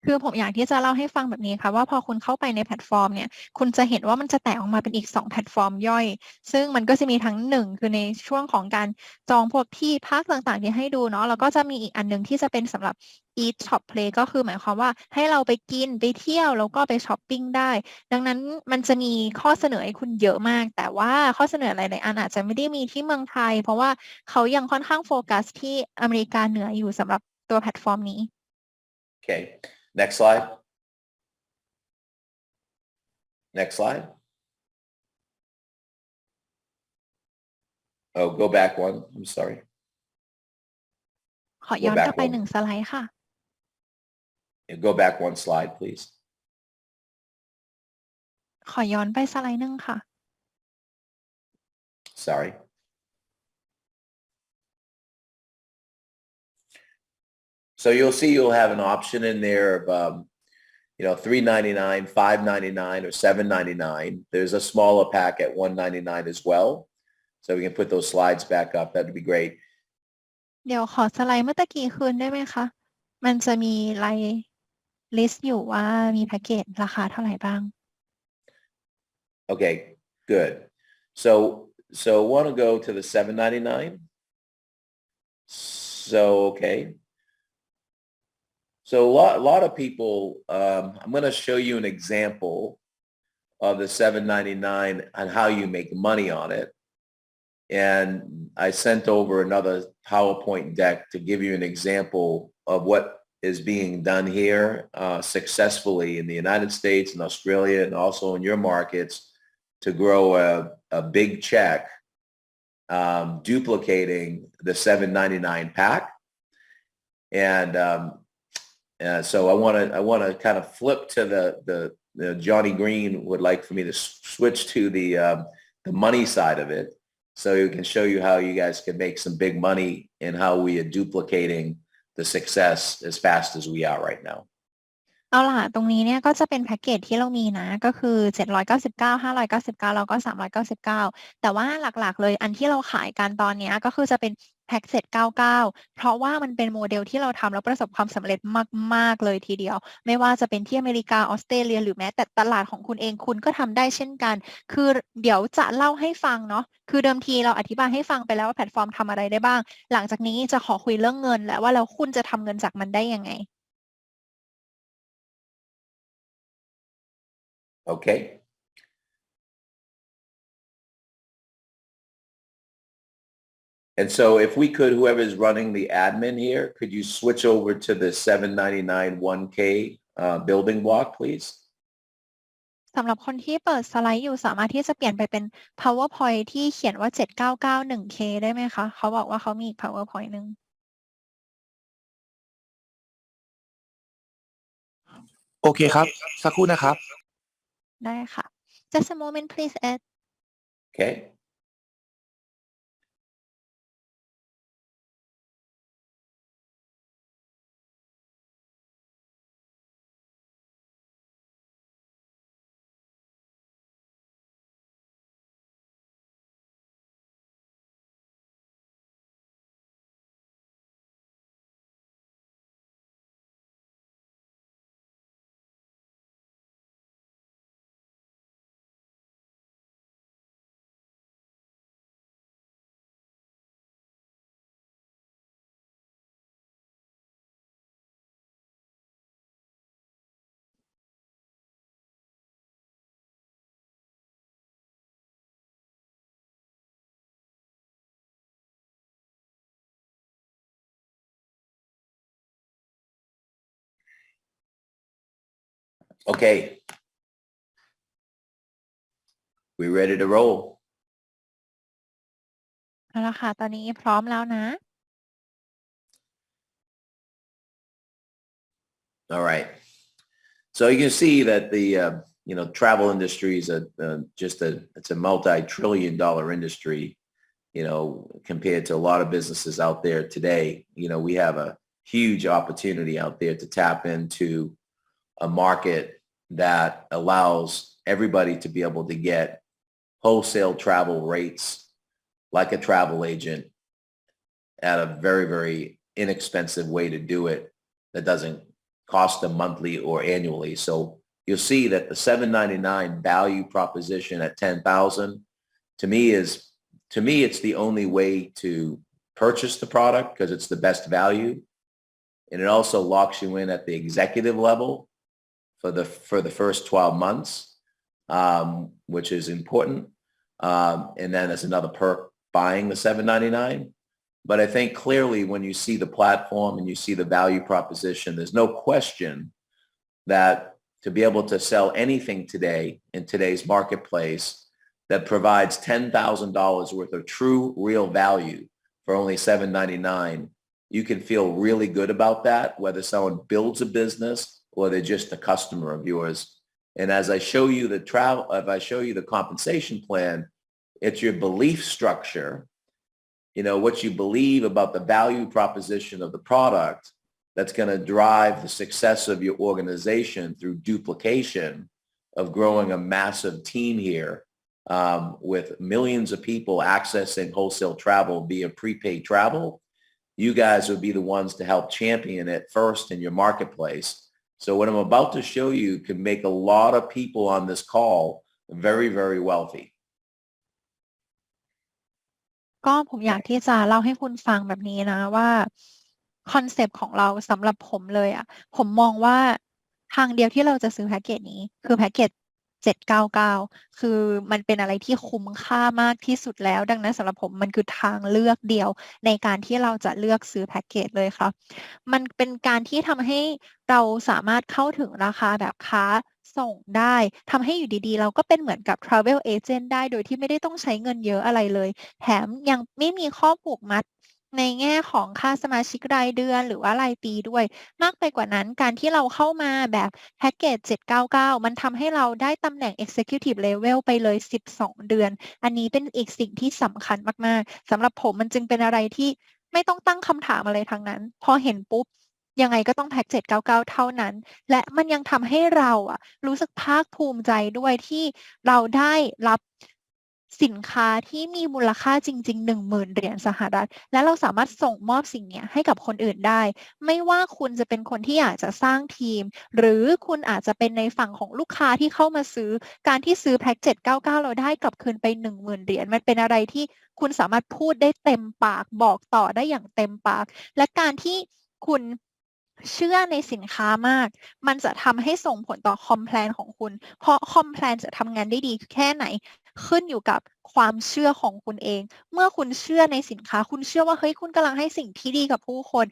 คือผมอยากที่จะเล่าให้ฟังแบบนี้ค่ะว่าพอคุณเข้าไปในแพลตฟอร์มเนี่ยคุณจะเห็นว่ามันจะแตกออกมาเป็นอีก2แพลตฟอร์มย่อยซึ่งมันก็จะมีทั้ง1คือในช่วงของการจองพวกที่พักต่างๆที่ให้ดูเนาะแล้วก็จะมีอีกอันนึงที่จะเป็นสำหรับ Eat Shop Play ก็คือหมายความว่าให้เราไปกินไปเที่ยวแล้วก็ไปช้อปปิ้งได้ดังนั้นมันจะมีข้อเสนอให้คุณเยอะมากแต่ว่าข้อเสนอหลายๆอันอาจจะไม่ได้มีที่เมืองไทยเพราะว่าเขายังค่อนข้างโฟกัสที่อเมริกาเหนืออยู่สำหรับตัวแพลตฟอร์มนี้ Okay. Next slide. Next slide. Oh, go back one. I'm sorry. ขอย้อนกลับไป1สไลด์ค่ะ Go back one slide, please. ขอย้อนไปสไลด์นึงค่ะ Sorry. So you'll have an option in there of $3.99, $5.99, or $7.99. There's a smaller pack at $1.99 as well. So we can put those slides back up. That'd be great. เดี๋ยวขอสไลด์เมื่อตะกี้คืนได้ไหมคะ มันจะมีไลน์ลิสต์อยู่ว่ามีแพ็กเกจราคาเท่าไหร่บ้าง Okay, good. So want to go to the $7.99? So, okay. So a lot of people, I'm going to show you an example of the $7.99 and how you make money on it. And I sent over another PowerPoint deck to give you an example of what is being done here successfully in the United States and Australia and also in your markets to grow a big check duplicating the $7.99 pack. And so I want to kind of flip to the Johnny Green would like for me to switch to the money side of it. So we can show you how you guys can make some big money and how we are duplicating the success as fast as we are right now. เอาล่ะตรงนี้เนี่ยก็จะเป็นแพ็กเกจที่เรามีนะก็คือ799 599แล้วก็399แต่ว่าหลักๆเลยอันที่เราขายกันตอนนี้ก็คือจะเป็นแพ็ก799เพราะว่ามันเป็นโมเดลที่เราทำแล้วประสบความสำเร็จมากๆเลยทีเดียวไม่ว่าจะเป็นที่อเมริกาออสเตรเลียหรือแม้แต่ตลาดของคุณเองคุณก็ทำได้เช่นกันคือเดี๋ยวจะเล่าให้ฟังเนาะคือเดิมทีเราอธิบายให้ฟังไปแล้วว่าแพลตฟอร์มทำอะไรได้บ้างหลังจากนี้จะขอคุยเรื่องเงินและว่าแล้วคุณจะทำเงินจากมันได้ยังไงOkay. And so if we could, whoever's running the admin here, could you switch over to the $7.99 1K building block, please? สำหรับคนที่เปิดสไลด์อยู่สามารถที่จะเปลี่ยนไปเป็น PowerPoint ที่เขียนว่า799 1K ได้ไหมคะเขาบอกว่าเขามีอีก PowerPoint นึง โอเคครับสักครู่นะครับ ได้ค่ะ just a moment please Ed Okay. Okay. We ready to roll? เอาละค่ะตอนนี้พร้อมแล้วนะ All right. So you can see that the travel industry is it's a multi-trillion-dollar industry. Compared to a lot of businesses out there today, we have a huge opportunity out there to tap into a market that allows everybody to be able to get wholesale travel rates like a travel agent at a very, very inexpensive way to do it that doesn't cost them monthly or annually. So you'll see that the $7.99 value proposition at $10,000 to me, it's the only way to purchase the product because it's the best value. And it also locks you in at the executive level for the first 12 months, which is important. And then there's another perk buying the $7.99. But I think clearly when you see the platform and you see the value proposition, there's no question that to be able to sell anything today in today's marketplace that provides $10,000 worth of true real value for only $7.99, you can feel really good about that, whether someone builds a business or they're just a customer of yours. And as I show you the compensation plan, it's your belief structure, what you believe about the value proposition of the product that's going to drive the success of your organization through duplication of growing a massive team here with millions of people accessing wholesale travel via prepaid travel. You guys would be the ones to help champion it first in your marketplace. So what I'm about to show you can make a lot of people on this call very, very wealthy. ก็ผมอยากที่จะเล่าให้คุณฟังแบบนี้นะว่าคอนเซปต์ของเราสำหรับผมเลยอ่ะผมมองว่าทางเดียวที่เราจะซื้อแพ็กเกจนี้คือแพ็กเกจ799คือมันเป็นอะไรที่คุ้มค่ามากที่สุดแล้วดังนั้นสำหรับผมมันคือทางเลือกเดียวในการที่เราจะเลือกซื้อแพ็กเกจเลยครับมันเป็นการที่ทำให้เราสามารถเข้าถึงราคาแบบค้าส่งได้ทำให้อยู่ดีๆเราก็เป็นเหมือนกับ Travel Agent ได้โดยที่ไม่ได้ต้องใช้เงินเยอะอะไรเลยแถมยังไม่มีข้อผูกมัดในแง่ของค่าสมาชิกรายเดือนหรือว่ารายปีด้วยมากไปกว่านั้นการที่เราเข้ามาแบบแพ็กเกจ799มันทำให้เราได้ตำแหน่ง Executive Level ไปเลย12เดือนอันนี้เป็นอีกสิ่งที่สำคัญมากๆสำหรับผมมันจึงเป็นอะไรที่ไม่ต้องตั้งคำถามอะไรทั้งนั้นพอเห็นปุ๊บยังไงก็ต้องแพ็ก799เท่านั้นและมันยังทำให้เรารู้สึกภาคภูมิใจด้วยที่เราได้รับสินค้าที่มีมูลค่าจริงๆ 10,000 เหรียญสหรัฐและเราสามารถส่งมอบสิ่งนี้ให้กับคนอื่นได้ไม่ว่าคุณจะเป็นคนที่อยากจะสร้างทีมหรือคุณอาจจะเป็นในฝั่งของลูกค้าที่เข้ามาซื้อการที่ซื้อแพ็ก799เราได้กลับคืนไป 10,000 เหรียญมันเป็นอะไรที่คุณสามารถพูดได้เต็มปากบอกต่อได้อย่างเต็มปากและการที่คุณเชื่อในสินค้ามากมันจะทำให้ส่งผลต่อคอมแพลนของคุณเพราะคอมแพลนจะทำงานได้ดีแค่ไหนขึ้นอยู่กับความเชื่อของคุณเองเมื่อคุณเชื่อในสินค้าคุณเชื่อว่าเฮ้ยคุณกำลังให้สิ่งที่ดีกับผู้คน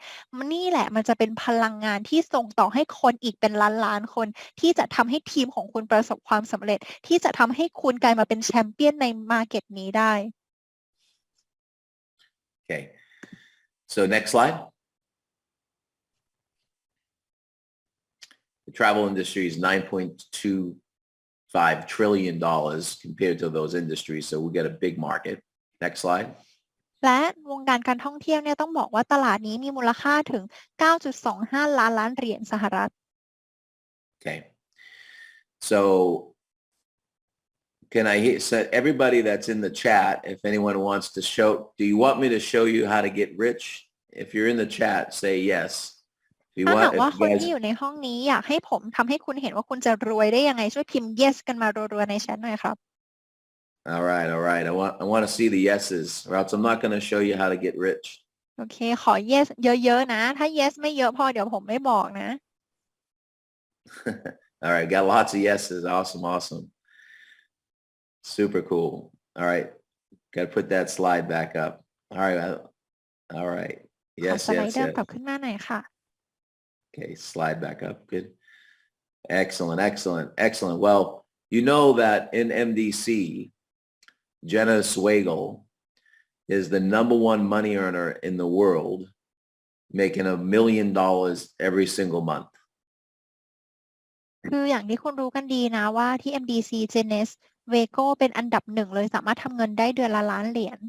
นี่แหละมันจะเป็นพลังงานที่ส่งต่อให้คนอีกเป็นล้านๆคนที่จะทำให้ทีมของคุณประสบความสำเร็จที่จะทำให้คุณกลายมาเป็นแชมเปี้ยนในมาร์เก็ตนี้ได้ Okay. So next slide. The travel industry is $9.25 trillion compared to those industries. So we get a big market. Next slide. และวงการการท่องเที่ยวเนี่ยต้องบอกว่าตลาดนี้มีมูลค่าถึง 9.25 ล้านเหรียญสหรัฐ Okay. So can I hear so everybody that's in the chat, if anyone wants to show, do you want me to show you how to get rich? If you're in the chat, say yes. If you ถ้า want, หาก if ว่า you คน guys, ที่อยู่ในห้องนี้อยากให้ผมทำให้คุณเห็นว่าคุณจะรวยได้ยังไงช่วยพิมพ์ yes กันมารัวๆในแชทหน่อยครับ all right. I want to see the yeses, or else I'm not going to show you how to get rich. โอเคขอ yes เยอะๆนะถ้า yes ไม่เยอะพอเดี๋ยวผมไม่บอกนะ All right, got lots of yeses. Awesome. Super cool. All right, got to put that slide back up. All right. ขอ Yes, สไลด์ yes, เดิม yes. กลับขึ้นมาหน่อยค่ะ Okay, slide back up. Good. Excellent. Well, you know that in MDC, Jenna Swagel is the number one money earner in the world, making $1 million every single month. คืออย่างที่คุณรู้กันดีนะว่าที่ MDC Genes Vego เป็นอันดับหนึ่งเลยสามารถทำเงินได้เดือนละล้านเหรียญ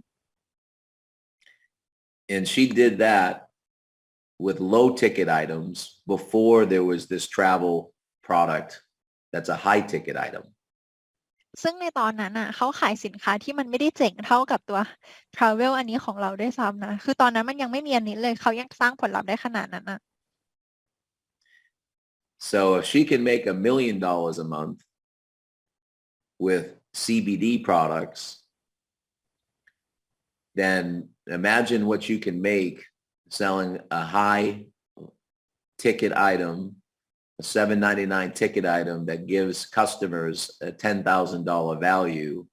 And she did that with low ticket items before there was this travel product that's a high ticket item. ซึ่งในตอนนั้นอ่ะเขาขายสินค้าที่มันไม่ได้เจ๋งเท่ากับตัว Travel อันนี้ของเราด้วยซ้ำนะคือตอนนั้นมันยังไม่มีอันนี้เลยเขายังสร้างผลลัพธ์ได้ขนาดนั้นอ่ะ So if she can make $1 million a month with CBD products, then imagine what you can make selling a high ticket item, a $7.99 ticket item that gives customers a $10,000 value,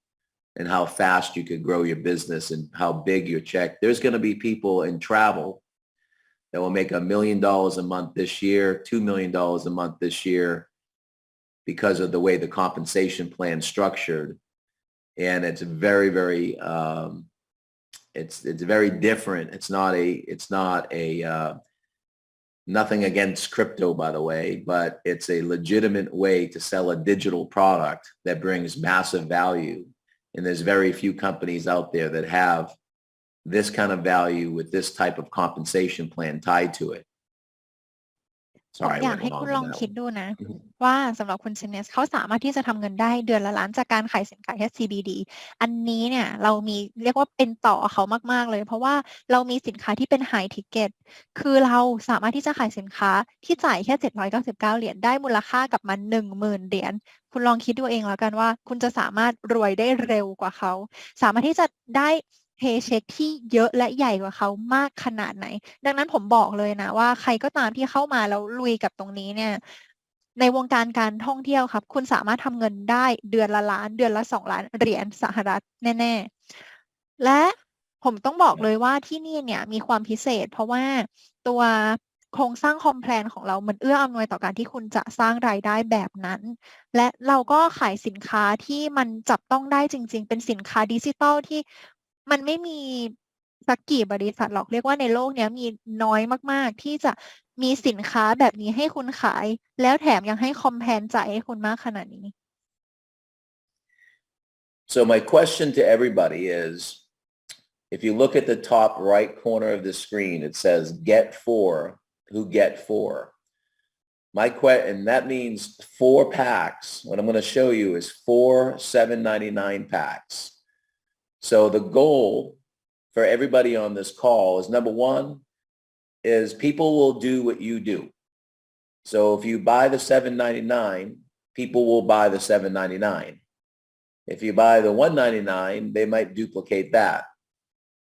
and how fast you could grow your business and how big your check. There's going to be people in travel that will make $1 million a month this year, $2 million a month this year because of the way the compensation plan is structured. And it's very, it's very different. It's not a nothing against crypto, by the way, but it's a legitimate way to sell a digital product that brings massive value. And there's very few companies out there that have this kind of value with this type of compensation plan tied to it. ผม Sorry, อยา I ก went ให้ long คุณ on ลอง that คิด one. ดูนะว่าสำหรับคุณเซเนสเขาสามารถที่จะทำเงินได้เดือนละล้านจากการขายสินค้าแค่ CBD อันนี้เนี่ยเรามีเรียกว่าเป็นต่อเขามากๆเลยเพราะว่าเรามีสินค้าที่เป็น High Ticket คือเราสามารถที่จะขายสินค้าที่จ่ายแค่799เหรียญได้มูลค่ากับมัน 10,000 เหรียญคุณลองคิดดูเองแล้วกันว่าคุณจะสามารถรวยได้เร็วกว่าเขาสามารถที่จะได้เพย์เช็คที่เยอะและใหญ่กว่าเขามากขนาดไหนดังนั้นผมบอกเลยนะว่าใครก็ตามที่เข้ามาแล้วลุยกับตรงนี้เนี่ยในวงการการท่องเที่ยวครับคุณสามารถทำเงินได้เดือนละล้านเดือนละ2 ล้านเหรียญสหรัฐแน่ๆและผมต้องบอกเลยว่าที่นี่เนี่ยมีความพิเศษเพราะว่าตัวโครงสร้างคอมแพลนของเรามันเอื้ออำนวยต่อการที่คุณจะสร้างรายได้แบบนั้นและเราก็ขายสินค้าที่มันจับต้องได้จริงๆเป็นสินค้าดิจิทัลที่มันไม่มีสักกี่บริษัทหรอกเรียกว่าในโลกนี้มีน้อยมากๆที่จะมีสินค้าแบบนี้ให้คุณขายแล้วแถมยังให้คอมแพลนจ่ายให้คุณมากขนาดนี้ So my question to everybody is, if you look at the top right corner of the screen, it says get four, who get four. And that means 4 packs. What I'm going to show you is 4 $7.99 packs. So the goal for everybody on this call is number one is people will do what you do. So if you buy the $7.99, people will buy the $7.99. If you buy the $1.99, they might duplicate that.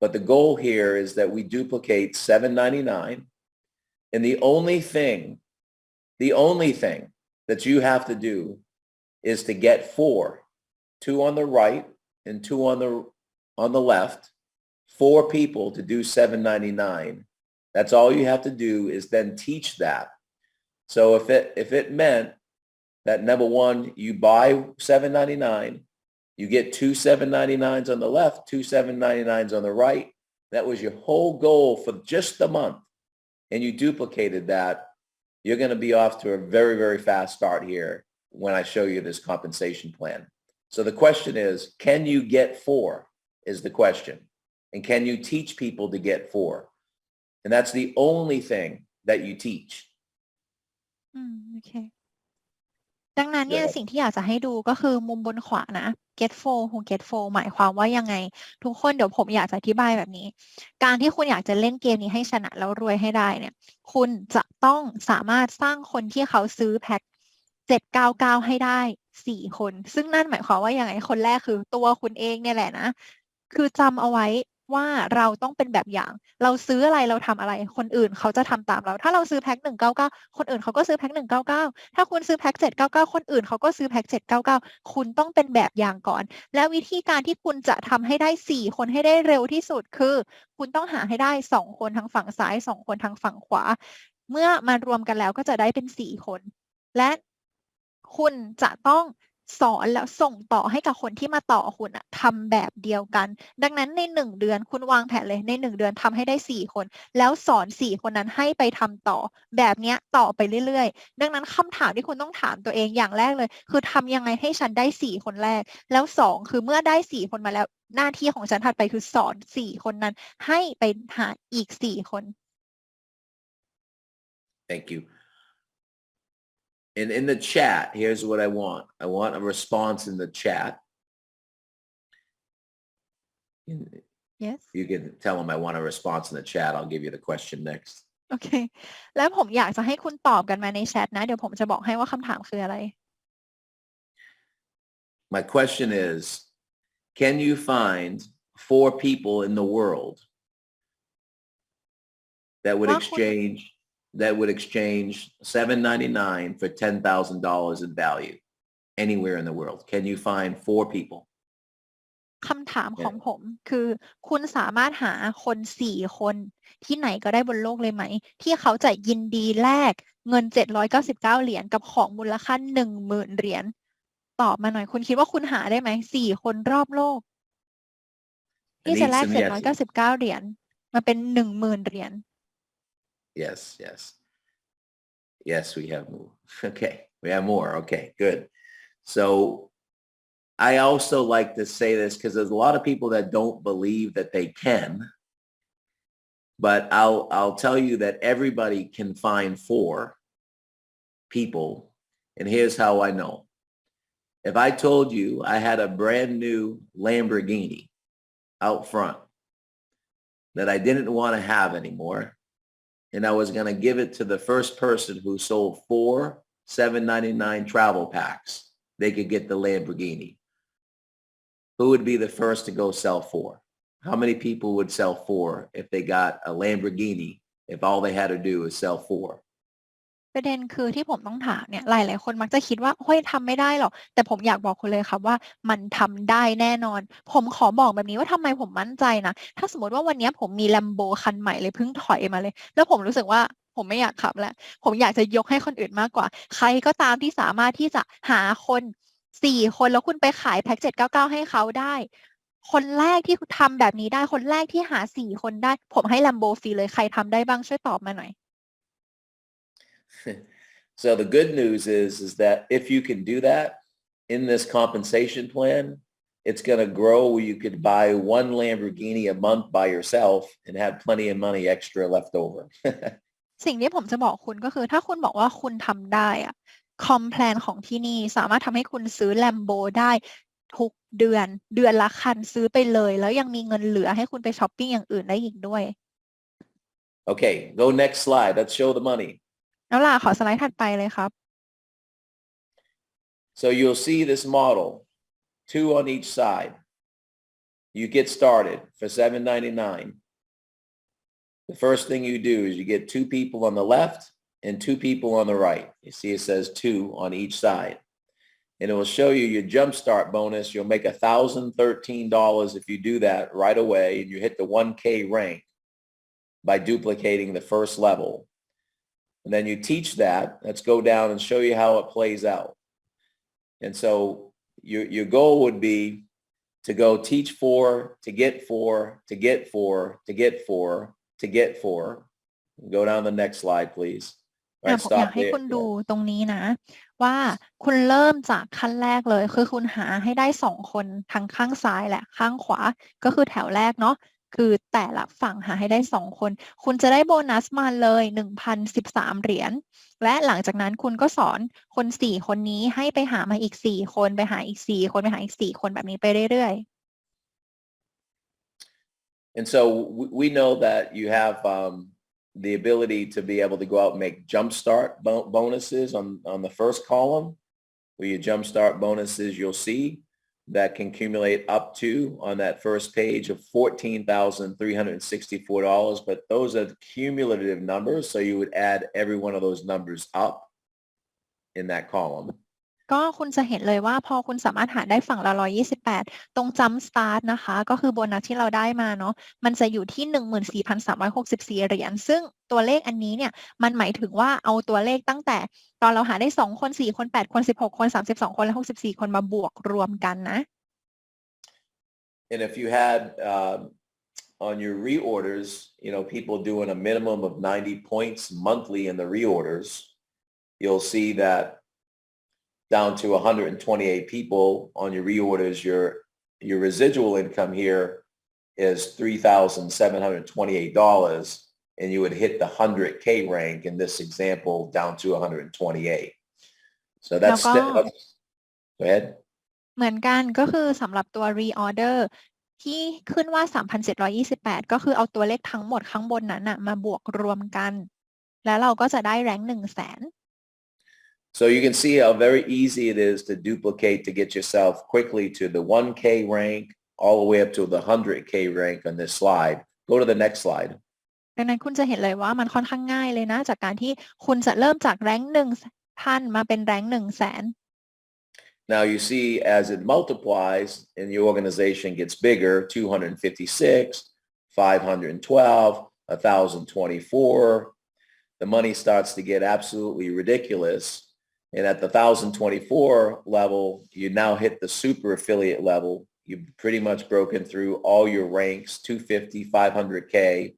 But the goal here is that we duplicate $7.99. And the only thing that you have to do is to get 4, 2 on the right and 2 on the left, 4 people to do $7.99. That's all you have to do is then teach that. So if it meant that number one, you buy $7.99, you get 2 $7.99s on the left, 2 $7.99s on the right. That was your whole goal for just the month. And you duplicated that. you're going to be off to a very, very fast start here when I show you this compensation plan. So the question is, can you get 4 is the question. And can you teach people to get 4? And that's the only thing that you teach. โอเคดังนั้นเนี่ย Good. สิ่งที่อยากจะให้ดูก็คือมุมบนขวานะ get 4 who get 4 หมายความว่ายังไง ทุกคนเดี๋ยวผมอยากจะอธิบายแบบนี้ การที่คุณอยากจะเล่นเกมนี้ให้ชนะแล้วรวยให้ได้เนี่ย คุณจะต้องสามารถสร้างคนที่เขาซื้อแพ็ค799ให้ได้4 คน ซึ่งนั่นหมายความว่ายังไง คนแรกคือตัวคุณเองเนี่ยแหละนะ คือจำเอาไว้ว่าเราต้องเป็นแบบอย่าง เราซื้ออะไรเราทำอะไร คนอื่นเขาจะทำตามเรา ถ้าเราซื้อแพ็ค199คนอื่นเขาก็ซื้อแพ็ค199ถ้าคุณซื้อแพ็ค799คนอื่นเขาก็ซื้อแพ็ค799คุณต้องเป็นแบบอย่างก่อน และวิธีการที่คุณจะทำให้ได้4 คนให้ได้เร็วที่สุดคือ คุณต้องหาให้ได้2 คนทางฝั่งซ้าย2 คนทางฝั่งขวา เมื่อมารวมกันแล้วก็จะได้เป็น4 คน และคุณจะต้องสอนแล้วส่งต่อให้กับคนที่มาต่อคุณทำแบบเดียวกัน ดังนั้นใน1 เดือนคุณวางแผนเลยใน1 เดือนทำให้ได้4 คน แล้วสอน4 คนนั้นให้ไปทำต่อแบบเนี้ยต่อไปเรื่อยๆ ดังนั้นคำถามที่คุณต้องถามตัวเองอย่างแรกเลย คือทำยังไงให้ฉันได้4 คนแรก แล้ว2คือเมื่อได้4 คนมาแล้วหน้าที่ของฉันถัดไปคือสอน4 คนนั้นให้ไปหาอีก4 คน Thank you. And in the chat, here's what I want. I want a response in the chat. yes You can tell them I want a response in the chat. I'll give you the question next. โอเค แล้วผมอยากจะให้คุณตอบกันมาในแชทนะ เดี๋ยวผมจะบอกให้ว่าคำถามคืออะไร My question is, can you find 4 people in the world that would exchange $7.99 for $10,000 in value anywhere in the world? Can you find 4 people? คำถามของผมคือ คุณสามารถหาคน4 คนที่ไหนก็ได้บนโลกเลยไหม ที่เขาจะยินดีแลกเงิน799 เหรียญกับของมูลค่า 10,000 เหรียญตอบมาหน่อย คุณคิดว่าคุณหาได้ไหม4 คนรอบโลก ที่จะแลก799 เหรียญมาเป็น 10,000 เหรียญ Yes, we have more. Okay, we have more. Okay, good. So I also like to say this because there's a lot of people that don't believe that they can, but I'll tell you that everybody can find 4 people, and here's how I know. If I told you I had a brand new Lamborghini out front that I didn't want to have anymore, and I was going to give it to the first person who sold 4 $7.99 travel packs, they could get the Lamborghini. Who would be the first to go sell 4? How many people would sell 4 if they got a Lamborghini, if all they had to do is sell 4? ประเด็นคือที่ผมต้องถามเนี่ยหลายๆคนมักจะคิดว่าเฮ้ยทำไม่ได้หรอกแต่ผมอยากบอกคุณเลยครับว่ามันทำได้แน่นอน ผมขอบอกแบบนี้ว่าทำไมผมมั่นใจนะถ้าสมมติว่าวันนี้ผมมี Lambo คันใหม่เลยเพิ่งถอยมาเลยแล้วผมรู้สึกว่าผมไม่อยากขับแล้วผมอยากจะยกให้คนอื่นมากกว่าใครก็ตามที่สามารถที่จะหาคน4 คนแล้วคุณไปขายแพ็ค799ให้เขาได้คนแรกที่ทำแบบนี้ได้คนแรกที่หา4 คนได้ผมให้ Lambo ฟรีเลยใครทำได้บ้างช่วยตอบมาหน่อย So the good news is that if you can do that in this compensation plan, it's going to grow where you could buy 1 Lamborghini a month by yourself and have plenty of money extra left over. สิ่งที่ผมจะบอกคุณก็คือถ้าคุณบอกว่าคุณทำได้อะคอมแพลนของที่นี่สามารถทำให้คุณซื้อ Lambo ได้ทุกเดือนละคันซื้อไปเลยแล้วยังมีเงินเหลือให้คุณไปช้อปปิ้งอย่างอื่นได้อีกด้วย Okay, go next slide. Let's show the money. แล้วล่ะขอสไลด์ถัดไปเลยครับ So you'll see this model, 2 on each side. You get started for $7.99. The first thing you do is you get 2 people on the left and 2 people on the right. You see it says 2 on each side. And it will show you your jumpstart bonus. You'll make $1,013 if you do that right away and you hit the 1K rank by duplicating the first level. And then you teach that. Let's go down and show you how it plays out. And so your goal would be to go teach 4, to get 4, to get 4, to get 4, to get 4. Go down the next slide, please. right? ผมอยาก Stop ให้ there. คุณดูตรงนี้นะ ว่าคุณเริ่มจากขั้นแรกเลย คือคุณหาให้ได้2คนทั้งข้างซ้ายและข้างขวา ก็คือแถวแรกเนาะ คือแต่ละฝั่งหาให้ได้2คน คุณจะได้โบนัสมาเลย 1,013 เหรียญ และหลังจากนั้นคุณก็สอนคน4คนนี้ให้ไปหามาอีก4คน ไปหาอีก4คน ไปหาอีก4คนแบบนี้ไปเรื่อยๆ And so we know that you have the ability to be able to go out and make jumpstart bonuses on the first column, where your jumpstart bonuses you'll see that can accumulate up to on that first page of $14,364. But those are cumulative numbers, so you would add every one of those numbers up in that column. ก็คุณจะเห็นเลยว่าพอคุณสามารถหาได้ฝั่งละ128ตรง Jump Start นะคะก็คือโบนัสที่เราได้มาเนาะมันจะอยู่ที่ 14,364 เหรียญซึ่งตัวเลขอันนี้เนี่ยมันหมายถึงว่าเอาตัวเลขตั้งแต่ตอนเราหาได้2คน4คน8คน16คน32คนและ64คนมาบวกรวมกันนะ And if you had on your reorders, people doing a minimum of 90 points monthly in the reorders, you'll see that down to 128 people on your reorders, your residual income here is $3,728, and you would hit the 100K rank in this example down to 128. So that's, go ahead. เหมือนกันก็คือสำหรับตัว reorder ที่ขึ้นว่า 3,728 ก็คือเอาตัวเลขทั้งหมดข้างบนนั้นมาบวกรวมกันแล้วเราก็จะได้แรงค์ 100,000 So you can see how very easy it is to duplicate to get yourself quickly to the 1K rank all the way up to the 100K rank on this slide. Go to the next slide. ดังนั้นคุณจะเห็นเลยว่ามันค่อนข้างง่ายเลยนะจากการที่คุณจะเริ่มจากแรงค์ 1,000 มาเป็นแรงค์ 100,000 Now you see as it multiplies and your organization gets bigger, 256, 512, 1,024, the money starts to get absolutely ridiculous. And at the 1,024 level, you now hit the super affiliate level. You've pretty much broken through all your ranks, 250, 500K,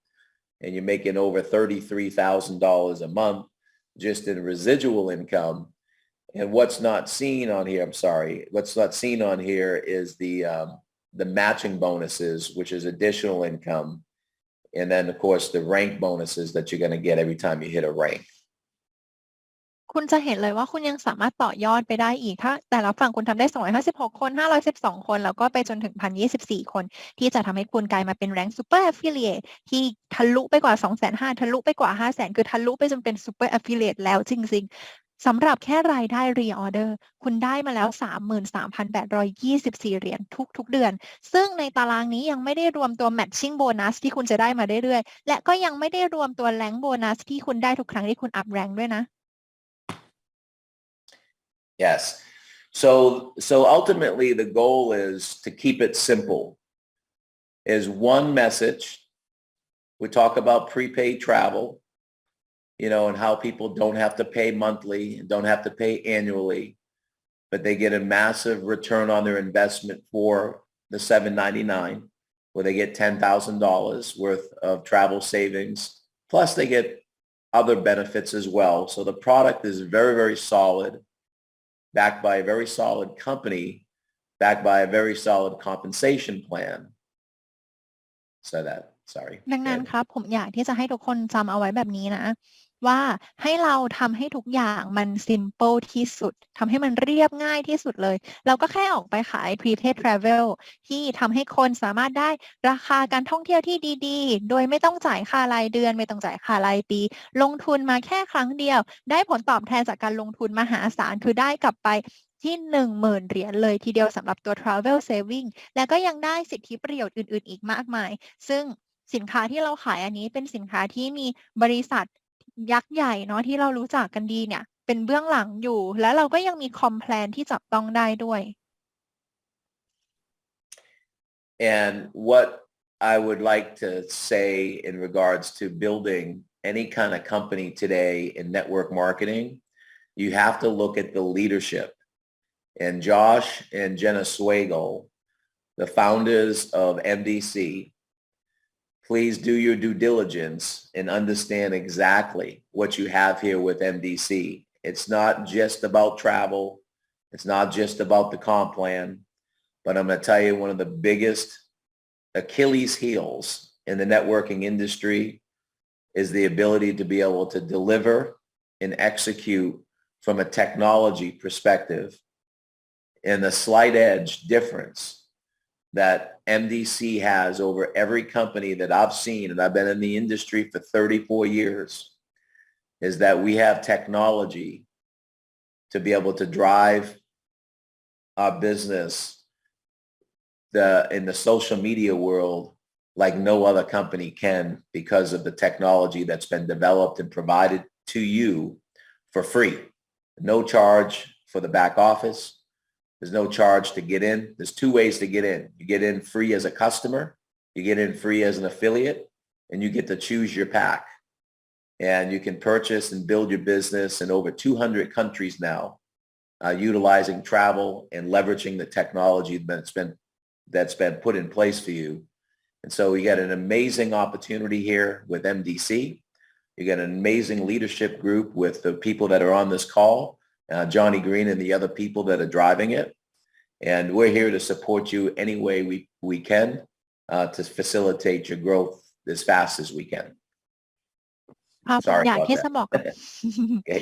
and you're making over $33,000 a month just in residual income. And what's not seen on here, what's not seen on here is the matching bonuses, which is additional income. And then, of course, the rank bonuses that you're going to get every time you hit a rank. คุณจะเห็นเลยว่าคุณยังสามารถต่อยอดไปได้อีกถ้าแต่ละฝั่งคุณทำได้256คน512คนแล้วก็ไปจนถึง 1,024 คนที่จะทำให้คุณกลายมาเป็นแรงค์ซูเปอร์แอฟฟิลิเอตที่ทะลุไปกว่า 250,000 ทะลุไปกว่า 500,000 คือทะลุไปจนเป็นซูเปอร์แอฟฟิลิเอตแล้วจริงๆสำหรับแค่รายได้รีออเดอร์คุณได้มาแล้ว 33,824 เหรียญทุกๆเดือนซึ่งในตารางนี้ยังไม่ได้รวมตัวแมทชิ่งโบนัสที่คุณจะได้มาเรื่อยๆและก็ยังไม่ได้รวมตัวแรงค์โบนัสที่คุณได้ทุกครั้งที่คุณอัพแรงค์ด้วยนะYes. So ultimately the goal is to keep it simple. Is one message. We talk about prepaid travel, and how people don't have to pay monthly and don't have to pay annually, but they get a massive return on their investment for the $7.99, where they get $10,000 worth of travel savings. Plus they get other benefits as well. So the product is very, very solid. Backed by a very solid company, backed by a very solid compensation plan. Sorry. ดังนั้นครับผมอยากที่จะให้ทุกคนจำเอาไว้แบบนี้นะว่าให้เราทำให้ทุกอย่างมัน simple ที่สุดทำให้มันเรียบง่ายที่สุดเลยเราก็แค่ออกไปขาย prepaid travel ที่ทำให้คนสามารถได้ราคาการท่องเที่ยวที่ดีๆโดยไม่ต้องจ่ายค่ารายเดือนไม่ต้องจ่ายค่ารายปีลงทุนมาแค่ครั้งเดียวได้ผลตอบแทนจากการลงทุนมหาศาลคือได้กลับไปที่ 10,000 เหรียญเลยทีเดียวสำหรับตัว travel saving และก็ยังได้สิทธิประโยชน์อื่นๆอีกมากมายซึ่งสินค้าที่เราขายอันนี้เป็นสินค้าที่มีบริษัทยักษ์ใหญ่เนาะที่เรารู้จักกันดีเนี่ยเป็นเบื้องหลังอยู่แล้วเราก็ยังมีคอมแพลนที่จับต้องได้ด้วย And what I would like to say in regards to building any kind of company today in network marketing, you have to look at the leadership. And Josh and Jenna Swagel, the founders of MDC, please do your due diligence and understand exactly what you have here with MDC. It's not just about travel. It's not just about the comp plan, but I'm going to tell you one of the biggest Achilles heels in the networking industry is the ability to be able to deliver and execute from a technology perspective, and the slight edge difference that MDC has over every company that I've seen, and I've been in the industry for 34 years, is that we have technology to be able to drive our business in the social media world like no other company can, because of the technology that's been developed and provided to you for free. No charge for the back office. There's no charge to get in. There's two ways to get in. You get in free as a customer, you get in free as an affiliate, and you get to choose your pack. And you can purchase and build your business in over 200 countries now, utilizing travel and leveraging the technology that's been put in place for you. And so you got an amazing opportunity here with MDC. You got an amazing leadership group with the people that are on this call, Johnny Green and the other people that are driving it. And we're here to support you any way we can to facilitate your growth as fast as we can. ครับ Sorry อยาก about ที่จะ that. บอกกับ Okay.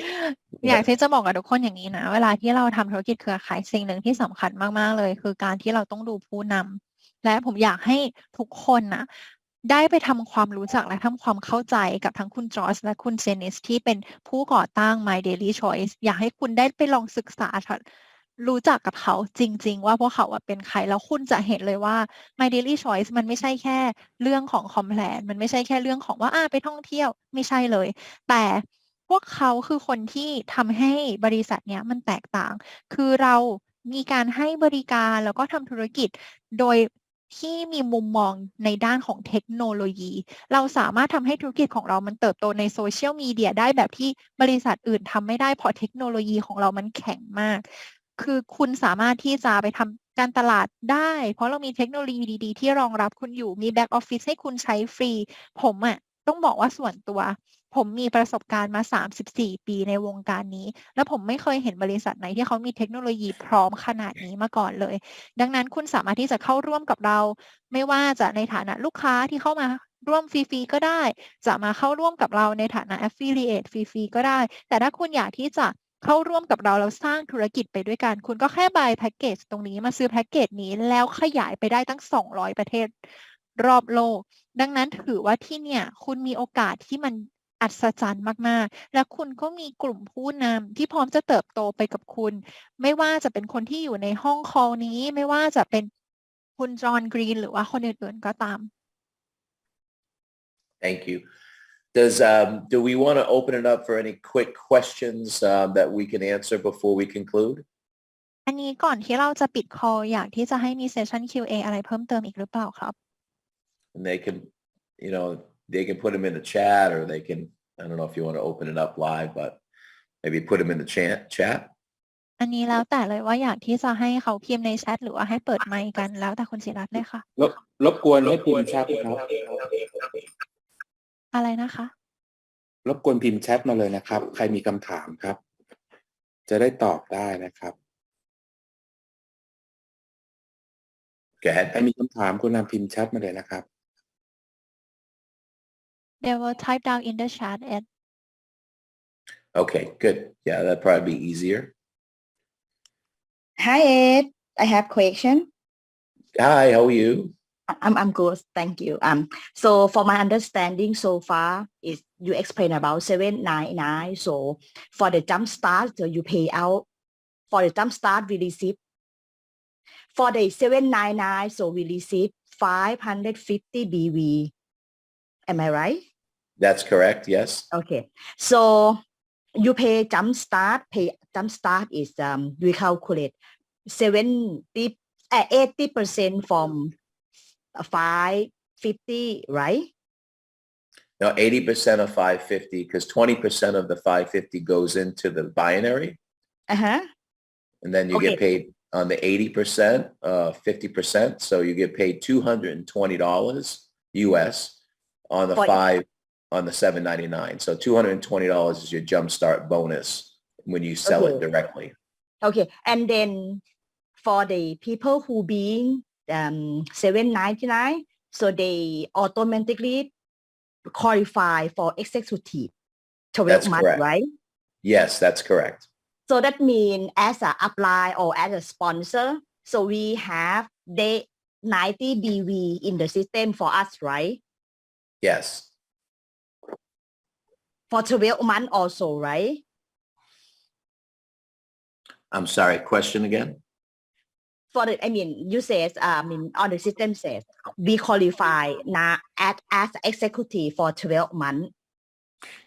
อยากที่จะบอกกับทุกคนอย่างนี้นะเวลาที่เราทำธุรกิจเครือข่ายสิ่งหนึ่งที่สำคัญมากๆเลยคือการที่เราต้องดูผู้นำและผมอยากให้ทุกคนนะได้ไปทำความรู้จักและทำความเข้าใจกับทั้งคุณจอร์จและคุณเจนิสที่เป็นผู้ก่อตั้ง My Daily Choice อยากให้คุณได้ไปลองศึกษารู้จักกับเขาจริงๆว่าพวกเขาเป็นใครแล้วคุณจะเห็นเลยว่า My Daily Choice มันไม่ใช่แค่เรื่องของคอมแพลนมันไม่ใช่แค่เรื่องของว่าไปท่องเที่ยวไม่ใช่เลยแต่พวกเขาคือคนที่ทำให้บริษัทเนี้ยมันแตกต่างคือเรามีการให้บริการแล้วก็ทำธุรกิจโดยที่มีมุมมองในด้านของเทคโนโลยีเราสามารถทำให้ธุรกิจของเรามันเติบโตในโซเชียลมีเดียได้แบบที่บริษัทอื่นทำไม่ได้เพราะเทคโนโลยีของเรามันแข็งมากคือคุณสามารถที่จะไปทำการตลาดได้เพราะเรามีเทคโนโลยีดีๆที่รองรับคุณอยู่มีแบ็กออฟฟิศให้คุณใช้ฟรีผมต้องบอกว่าส่วนตัวผมมีประสบการณ์มา34 ปีในวงการนี้แล้วผมไม่เคยเห็นบริษัทไหนที่เขามีเทคโนโลยีพร้อมขนาดนี้มาก่อนเลยดังนั้นคุณสามารถที่จะเข้าร่วมกับเราไม่ว่าจะในฐานะลูกค้าที่เข้ามาร่วมฟรีๆก็ได้จะมาเข้าร่วมกับเราในฐานะ affiliate ฟรีๆก็ได้แต่ถ้าคุณอยากที่จะเข้าร่วมกับเราแล้วสร้างธุรกิจไปด้วยกันคุณก็แค่ buy package ตรงนี้มาซื้อแพ็กเกจนี้แล้วขยายไปได้ตั้ง200ประเทศรอบโลกดังนั้นถือว่าที่เนี่ยคุณมีโอกาสที่มันอัศจรรย์มากๆและคุณก็มีกลุ่มผู้นำที่พร้อมจะเติบโตไปกับคุณไม่ว่าจะเป็นคนที่อยู่ในห้องคอลนี้ไม่ว่าจะเป็นคุณจอห์นกรีนหรือว่าคนอื่นๆก็ตาม Thank you. Do we want to open it up for any quick questions that we can answer before we conclude? อันนี้ก่อนที่เราจะปิดคอลอยากที่จะให้มีเซสชั่น Q&A อะไรเพิ่มเติมอีกหรือเปล่าครับ And they can put them in the chat, or they can, I don't know if you want to open it up live, but maybe put them in the chat. อันนี้แล้วแต่เลยว่าอยากที่จะให้เขาพิมพ์ในแชทหรือว่าให้เปิดไมค์กันแล้วแต่คุณศิรัตน์เลยค่ะรบกวนให้พิมพ์แชทครับ อะไรนะคะรบกวนพิมพ์แชทมาเลยนะครับใครมีคำถามครับจะได้ตอบได้นะครับ Go ahead. ใครมีคำถามคุณนำพิมพ์แชทมาเลยนะครับ They will type down in the chat and Okay, good. Yeah, that'd probably be easier. Hi Ed, I have question. Hi, how are you? I'm good, thank you. So for my understanding so far is you explain about 799. So for the jump start, so you pay out for the jump start we receive for the 799. So we receive 550 BV. Am I right? That's correct. Yes. Okay. So you pay jump start. Pay jump start is we calculate 80% from 550, right? No, 80% of 550, because 20% of the 550 goes into the binary. Uh-huh. And then you get paid on the 80%, 50%. So you get paid $220 US on the For- 5 on the $7.99. So $220 is your jumpstart bonus when you sell it Okay. directly. Okay, and then for the people who being $7.99, so they automatically qualify for executive 12 That's months, correct. right? Yes, that's correct. So that means as a apply or as a sponsor, so we have the 90 BV in the system for us, right? Yes. For 12 months also, right? I'm sorry, question again? For the, I mean, you said, on the system says we qualify now as executive for 12 months.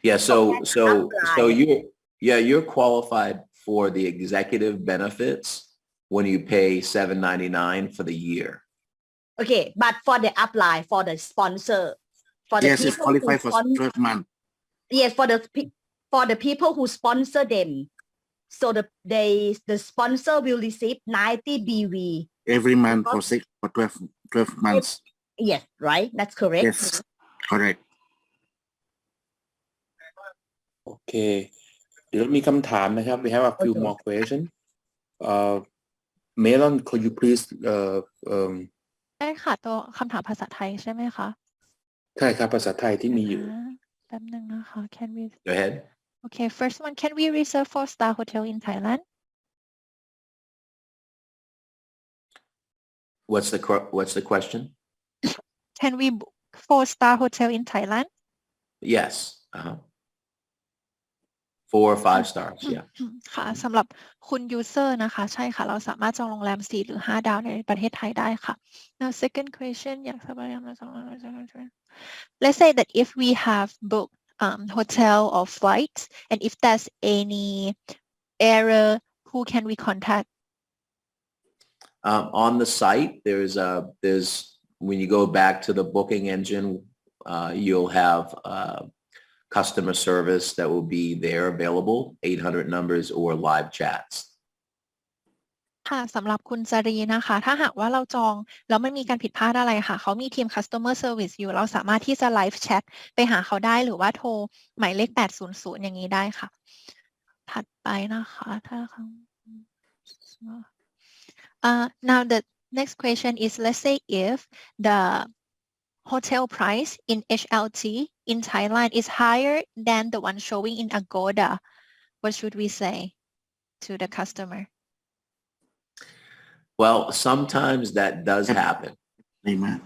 Yeah, so apply. you're qualified for the executive benefits when you pay $7.99 for the year. Okay, but for the apply for the sponsor, for the Yes, it's people who qualified for 12 months. yes, for the people who sponsor them, so the sponsor will receive 90 BV. Every month for 12 months. Yes, right? That's correct. Yes, correct. โอเค เดี๋ยวมีคำถามนะครับ we have a few Okay. more questions Melon could you please ได้ค่ะตัวคำถามภาษาไทยใช่ไหมคะ ใช่ครับภาษาไทยที่มีอยู่ แป๊บนึงนะคะ can we Go ahead. okay first one can we reserve 4-star hotel in Thailand What's the question? can we book 4-star hotel in Thailand Yes. 4 or 5 stars. Yeah. ค่ะสำหรับคุณ user นะคะใช่ค่ะเราสามารถจองโรงแรม4หรือ5ดาวในประเทศไทยได้ค่ะ now second question อยากทราบว่าlet's say that if we have booked hotel or flights and if there's any error who can we contact On the site, there's when you go back to the booking engine, you'll have customer service that will be there available, 800 numbers or live chats. ค่ะสำหรับคุณจารีนะคะถ้าหากว่าเราจองแล้วไม่มีการผิดพลาดอะไรค่ะเขามีทีม customer service อยู่เราสามารถที่จะ live chat ไปหาเขาได้หรือว่าโทรหมายเลข800อย่างนี้ได้ค่ะถัดไปนะคะถ้าnow the next question is let's say if the hotel price in HLT in Thailand is higher than the one showing in Agoda what should we say to the customer Well, sometimes that does happen. Amen.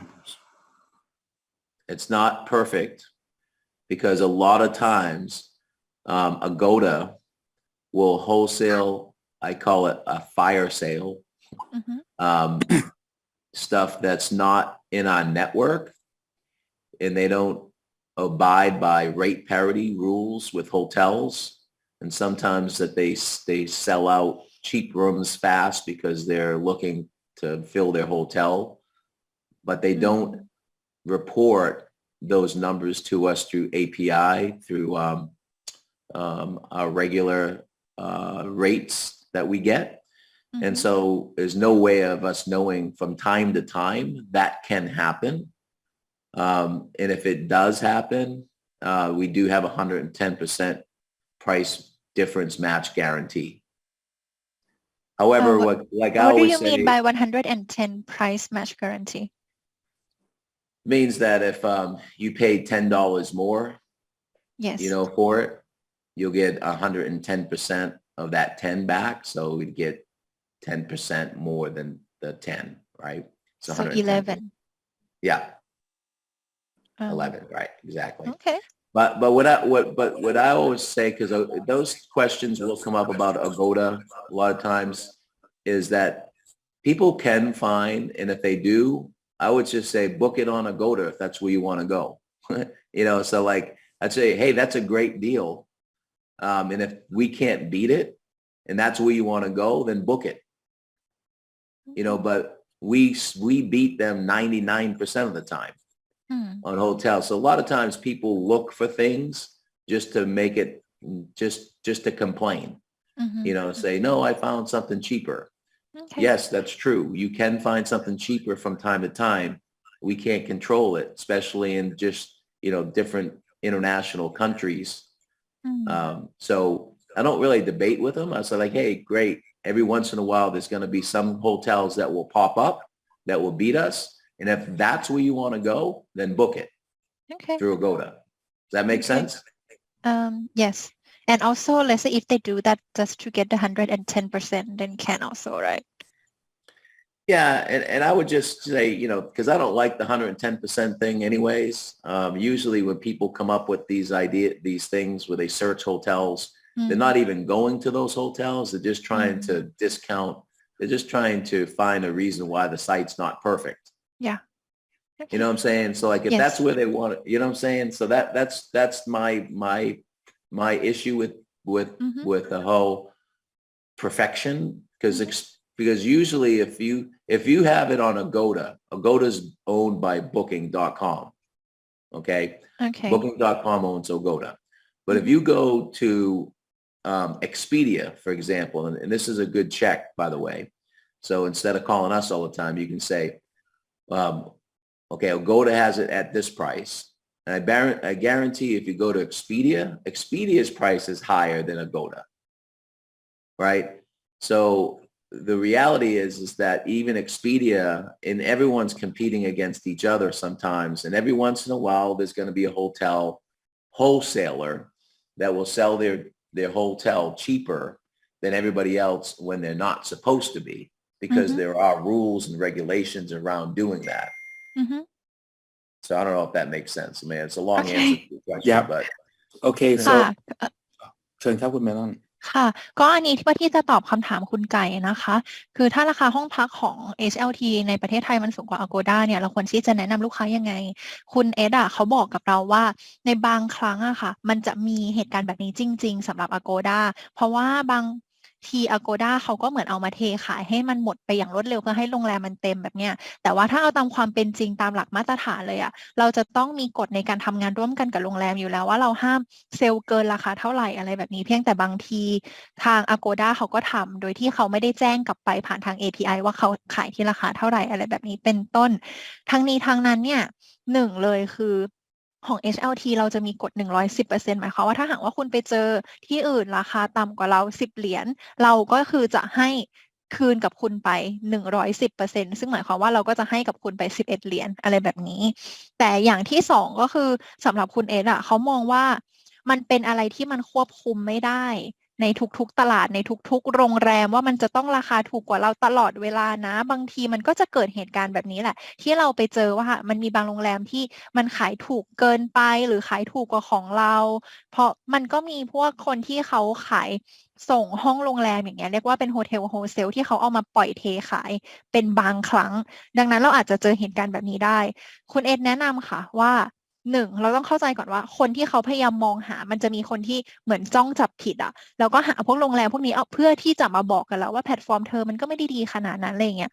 It's not perfect because a lot of times Agoda will wholesale, I call it a fire sale, stuff that's not in our network and they don't abide by rate parity rules with hotels. And sometimes that they sell out cheap rooms fast because they're looking to fill their hotel, but they don't report those numbers to us through API, through our regular rates that we get. And so there's no way of us knowing from time to time that can happen. And if it does happen, we do have 110% price difference match guarantee. However, what I do always you say mean by 110 price match guarantee means that if you pay $10 more, yes for it, you'll get 110% of that 10 back. So we'd get 10% more than the 10, right? so 110. 11 Yeah. 11, right? Exactly. okay But what I always say, because those questions will come up about Agoda a lot of times, is that people can find, and if they do, I would just say book it on Agoda if that's where you want to go. So like I'd say, hey, that's a great deal. And if we can't beat it, and that's where you want to go, then book it. But we beat them 99% of the time. On hotels. So a lot of times people look for things just to make it, just to complain, say, no, I found something cheaper. okay. Yes, that's true. You can find something cheaper from time to time. We can't control it, especially in just different international countries. อืม So I don't really debate with them. I say like, hey, great. Every once in a while, there's going to be some hotels that will pop up that will beat us. And if that's where you want to go, then book it okay through Agoda. Does that make Okay. sense? Yes and also let's say if they do that just to get the 110% then can also right Yeah, and I would just say, because I don't like the 110% thing anyways. Usually when people come up with these things where they search hotels, they're not even going to those hotels. They're just trying to discount. They're just trying to find a reason why the site's not perfect. yeah You know what I'm saying? So like if Yes. that's where they want it, you know what I'm saying? So that's my issue with the whole perfection because usually if you have it on Agoda's owned by booking.com. Okay. okay Booking.com owns Agoda. But if you go to Expedia, for example, and this is a good check, by the way. So instead of calling us all the time, you can say, okay, Agoda has it at this price. And I guarantee if you go to Expedia's price is higher than Agoda. Right? So the reality is that even Expedia and everyone's competing against each other sometimes. And every once in a while, there's going to be a hotel wholesaler that will sell their hotel cheaper than everybody else when they're not supposed to be because there are rules and regulations around doing that. So I don't know if that makes sense. I mean, it's a long Okay. answer to the question, Yeah. but Okay ค่ะ so เชิญครับคุณเมลอน ค่ะก็อันนี้ที่จะตอบคำถามคุณไก่นะคะคือถ้าราคาห้องพักของ HLT ในประเทศไทยมันสูงกว่า Agoda เนี่ยเราควรที่จะแนะนำลูกค้ายังไงคุณเอ็ดเขาบอกกับเราว่าในบางครั้งอะค่ะมันจะมีเหตุการณ์แบบนี้จริงๆสำหรับ Agoda เพราะว่าบางที Agoda เขาก็เหมือนเอามาเทขายให้มันหมดไปอย่างรวดเร็วเพื่อให้โรงแรมมันเต็มแบบเนี้ยแต่ว่าถ้าเอาตามความเป็นจริงตามหลักมาตรฐานเลยอะเราจะต้องมีกฎในการทำงานร่วมกันกับโรงแรมอยู่แล้วว่าเราห้ามเซลล์เกินราคาเท่าไหร่อะไรแบบนี้เพียงแต่บางทีทาง Agoda เขาก็ทำโดยที่เขาไม่ได้แจ้งกลับไปผ่านทาง API ว่าเขาขายที่ราคาเท่าไหร่อะไรแบบนี้เป็นต้นทั้งนี้ทั้งนั้นเนี่ยหนึ่งเลยคือของ HLT เราจะมีกฎ 110% หมายความว่าถ้าหากว่าคุณไปเจอที่อื่นราคาต่ำกว่าเรา10เหรียญเราก็คือจะให้คืนกับคุณไป 110% ซึ่งหมายความว่าเราก็จะให้กับคุณไป11เหรียญอะไรแบบนี้แต่อย่างที่สองก็คือสำหรับคุณเอสเขามองว่ามันเป็นอะไรที่มันควบคุมไม่ได้ในทุกๆตลาดในทุกๆโรงแรมว่ามันจะต้องราคาถูกกว่าเราตลอดเวลานะบางทีมันก็จะเกิดเหตุการณ์แบบนี้แหละที่เราไปเจอว่ามันมีบางโรงแรมที่มันขายถูกเกินไปหรือขายถูกกว่าของเราเพราะมันก็มีพวกคนที่เขาขายส่งห้องโรงแรมอย่างเงี้ยเรียกว่าเป็นโฮเทลโฮเซลที่เขาเอามาปล่อยเทขายเป็นบางครั้งดังนั้นเราอาจจะเจอเหตุการณ์แบบนี้ได้คุณเอ็ดแนะนำค่ะว่าหนึ่งเราต้องเข้าใจก่อนว่าคนที่เขาพยายามมองหามันจะมีคนที่เหมือนจ้องจับผิดแล้วก็หาพวกโรงแรมพวกนี้เอาเพื่อที่จะมาบอกกันแล้วว่าแพลตฟอร์มเธอมันก็ไม่ได้ดีขนาดนั้นอะไรเงี้ย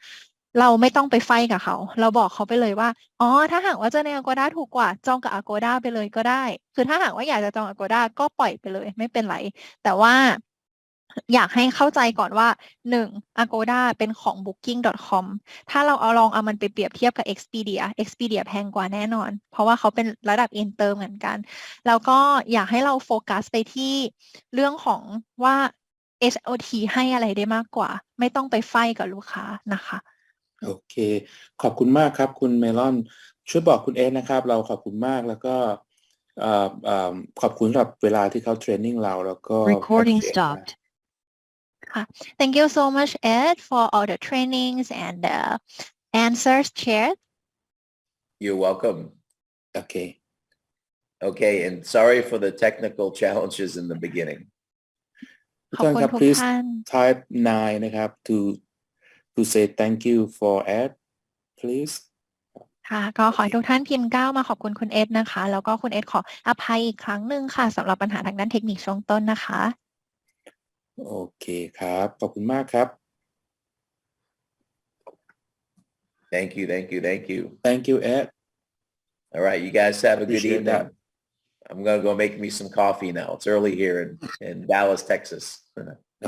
เราไม่ต้องไปไฟกับเขาเราบอกเขาไปเลยว่าอ๋อถ้าหากว่าเจอใน Agoda ถูกกว่าจองกับ Agoda ไปเลยก็ได้คือถ้าหากว่าอยากจะจอง Agoda ก็ปล่อยไปเลยไม่เป็นไรแต่ว่าอยากให้เข้าใจก่อนว่า1 Agoda เป็นของ booking.com ถ้าเราลองเอามันไปเปรียบเทียบกับ Expedia แพงกว่าแน่นอนเพราะว่าเขาเป็นระดับอินเตอร์เหมือนกันแล้วก็อยากให้เราโฟกัสไปที่เรื่องของว่า HOT ให้อะไรได้มากกว่าไม่ต้องไปไฟกับลูกค้านะคะโอเคขอบคุณมากครับคุณเมลอนช่วยบอกคุณเอสนะครับเราขอบคุณมากแล้วก็ขอบคุณสำหรับเวลาที่เขาเทรนนิ่งเราแล้วก็ Recording appreciate stopped. Thank you so much Ed for all the trainings and the answers shared you're welcome. Okay And sorry for the technical challenges in the beginning. ทุกท่านครับ ขอบคุณทุก please ท่าน type 9นะครับ to say thank you for Ed please ค่ะก็ขอให้ทุกท่านพิมพ์9มาขอบคุณคุณเอสนะคะแล้วก็คุณเอสขออภัยอีกครั้งหนึ่งค่ะสำหรับปัญหาทางด้านเทคนิคช่วงต้นนะคะ โอเคครับขอบคุณมากครับ Thank you. thank you Ed All right, you guys have a good Appreciate evening. that. I'm gonna go make me some coffee now. It's early here in Dallas, Texas.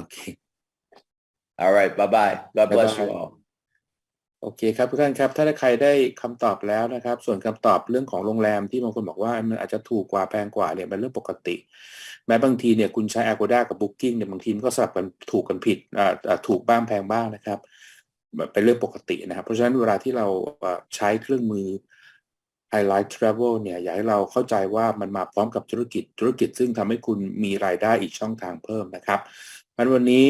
Okay All right, bye-bye. God bless you Bye-bye. all. โอเคครับทุกท่านครับถ้าใครได้คำตอบแล้วนะครับส่วนคำตอบเรื่องของโรงแรมที่บางคนบอกว่ามันอาจจะถูกกว่าแพงกว่าเนี่ยเป็นเรื่องปกติแม้บางทีเนี่ยคุณใช้ Agoda กับ Booking เนี่ยบางทีมันก็สลับกันถูกกันผิดถูกบ้างแพงบ้างนะครับเป็นเรื่องปกตินะครับเพราะฉะนั้นเวลาที่เราใช้เครื่องมือ HighLife Travel เนี่ยอยากให้เราเข้าใจว่ามันมาพร้อมกับธุรกิจซึ่งทำให้คุณมีรายได้อีกช่องทางเพิ่มนะครับวันนี้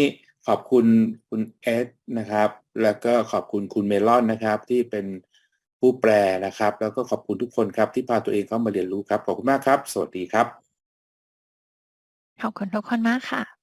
ขอบคุณคุณเอสนะครับแล้วก็ขอบคุณคุณเมลอนนะครับที่เป็นผู้แปลนะครับแล้วก็ขอบคุณทุกคนครับที่พาตัวเองเข้ามาเรียนรู้ครับขอบคุณมากครับสวัสดีครับ ขอบคุณทุกคนมากค่ะ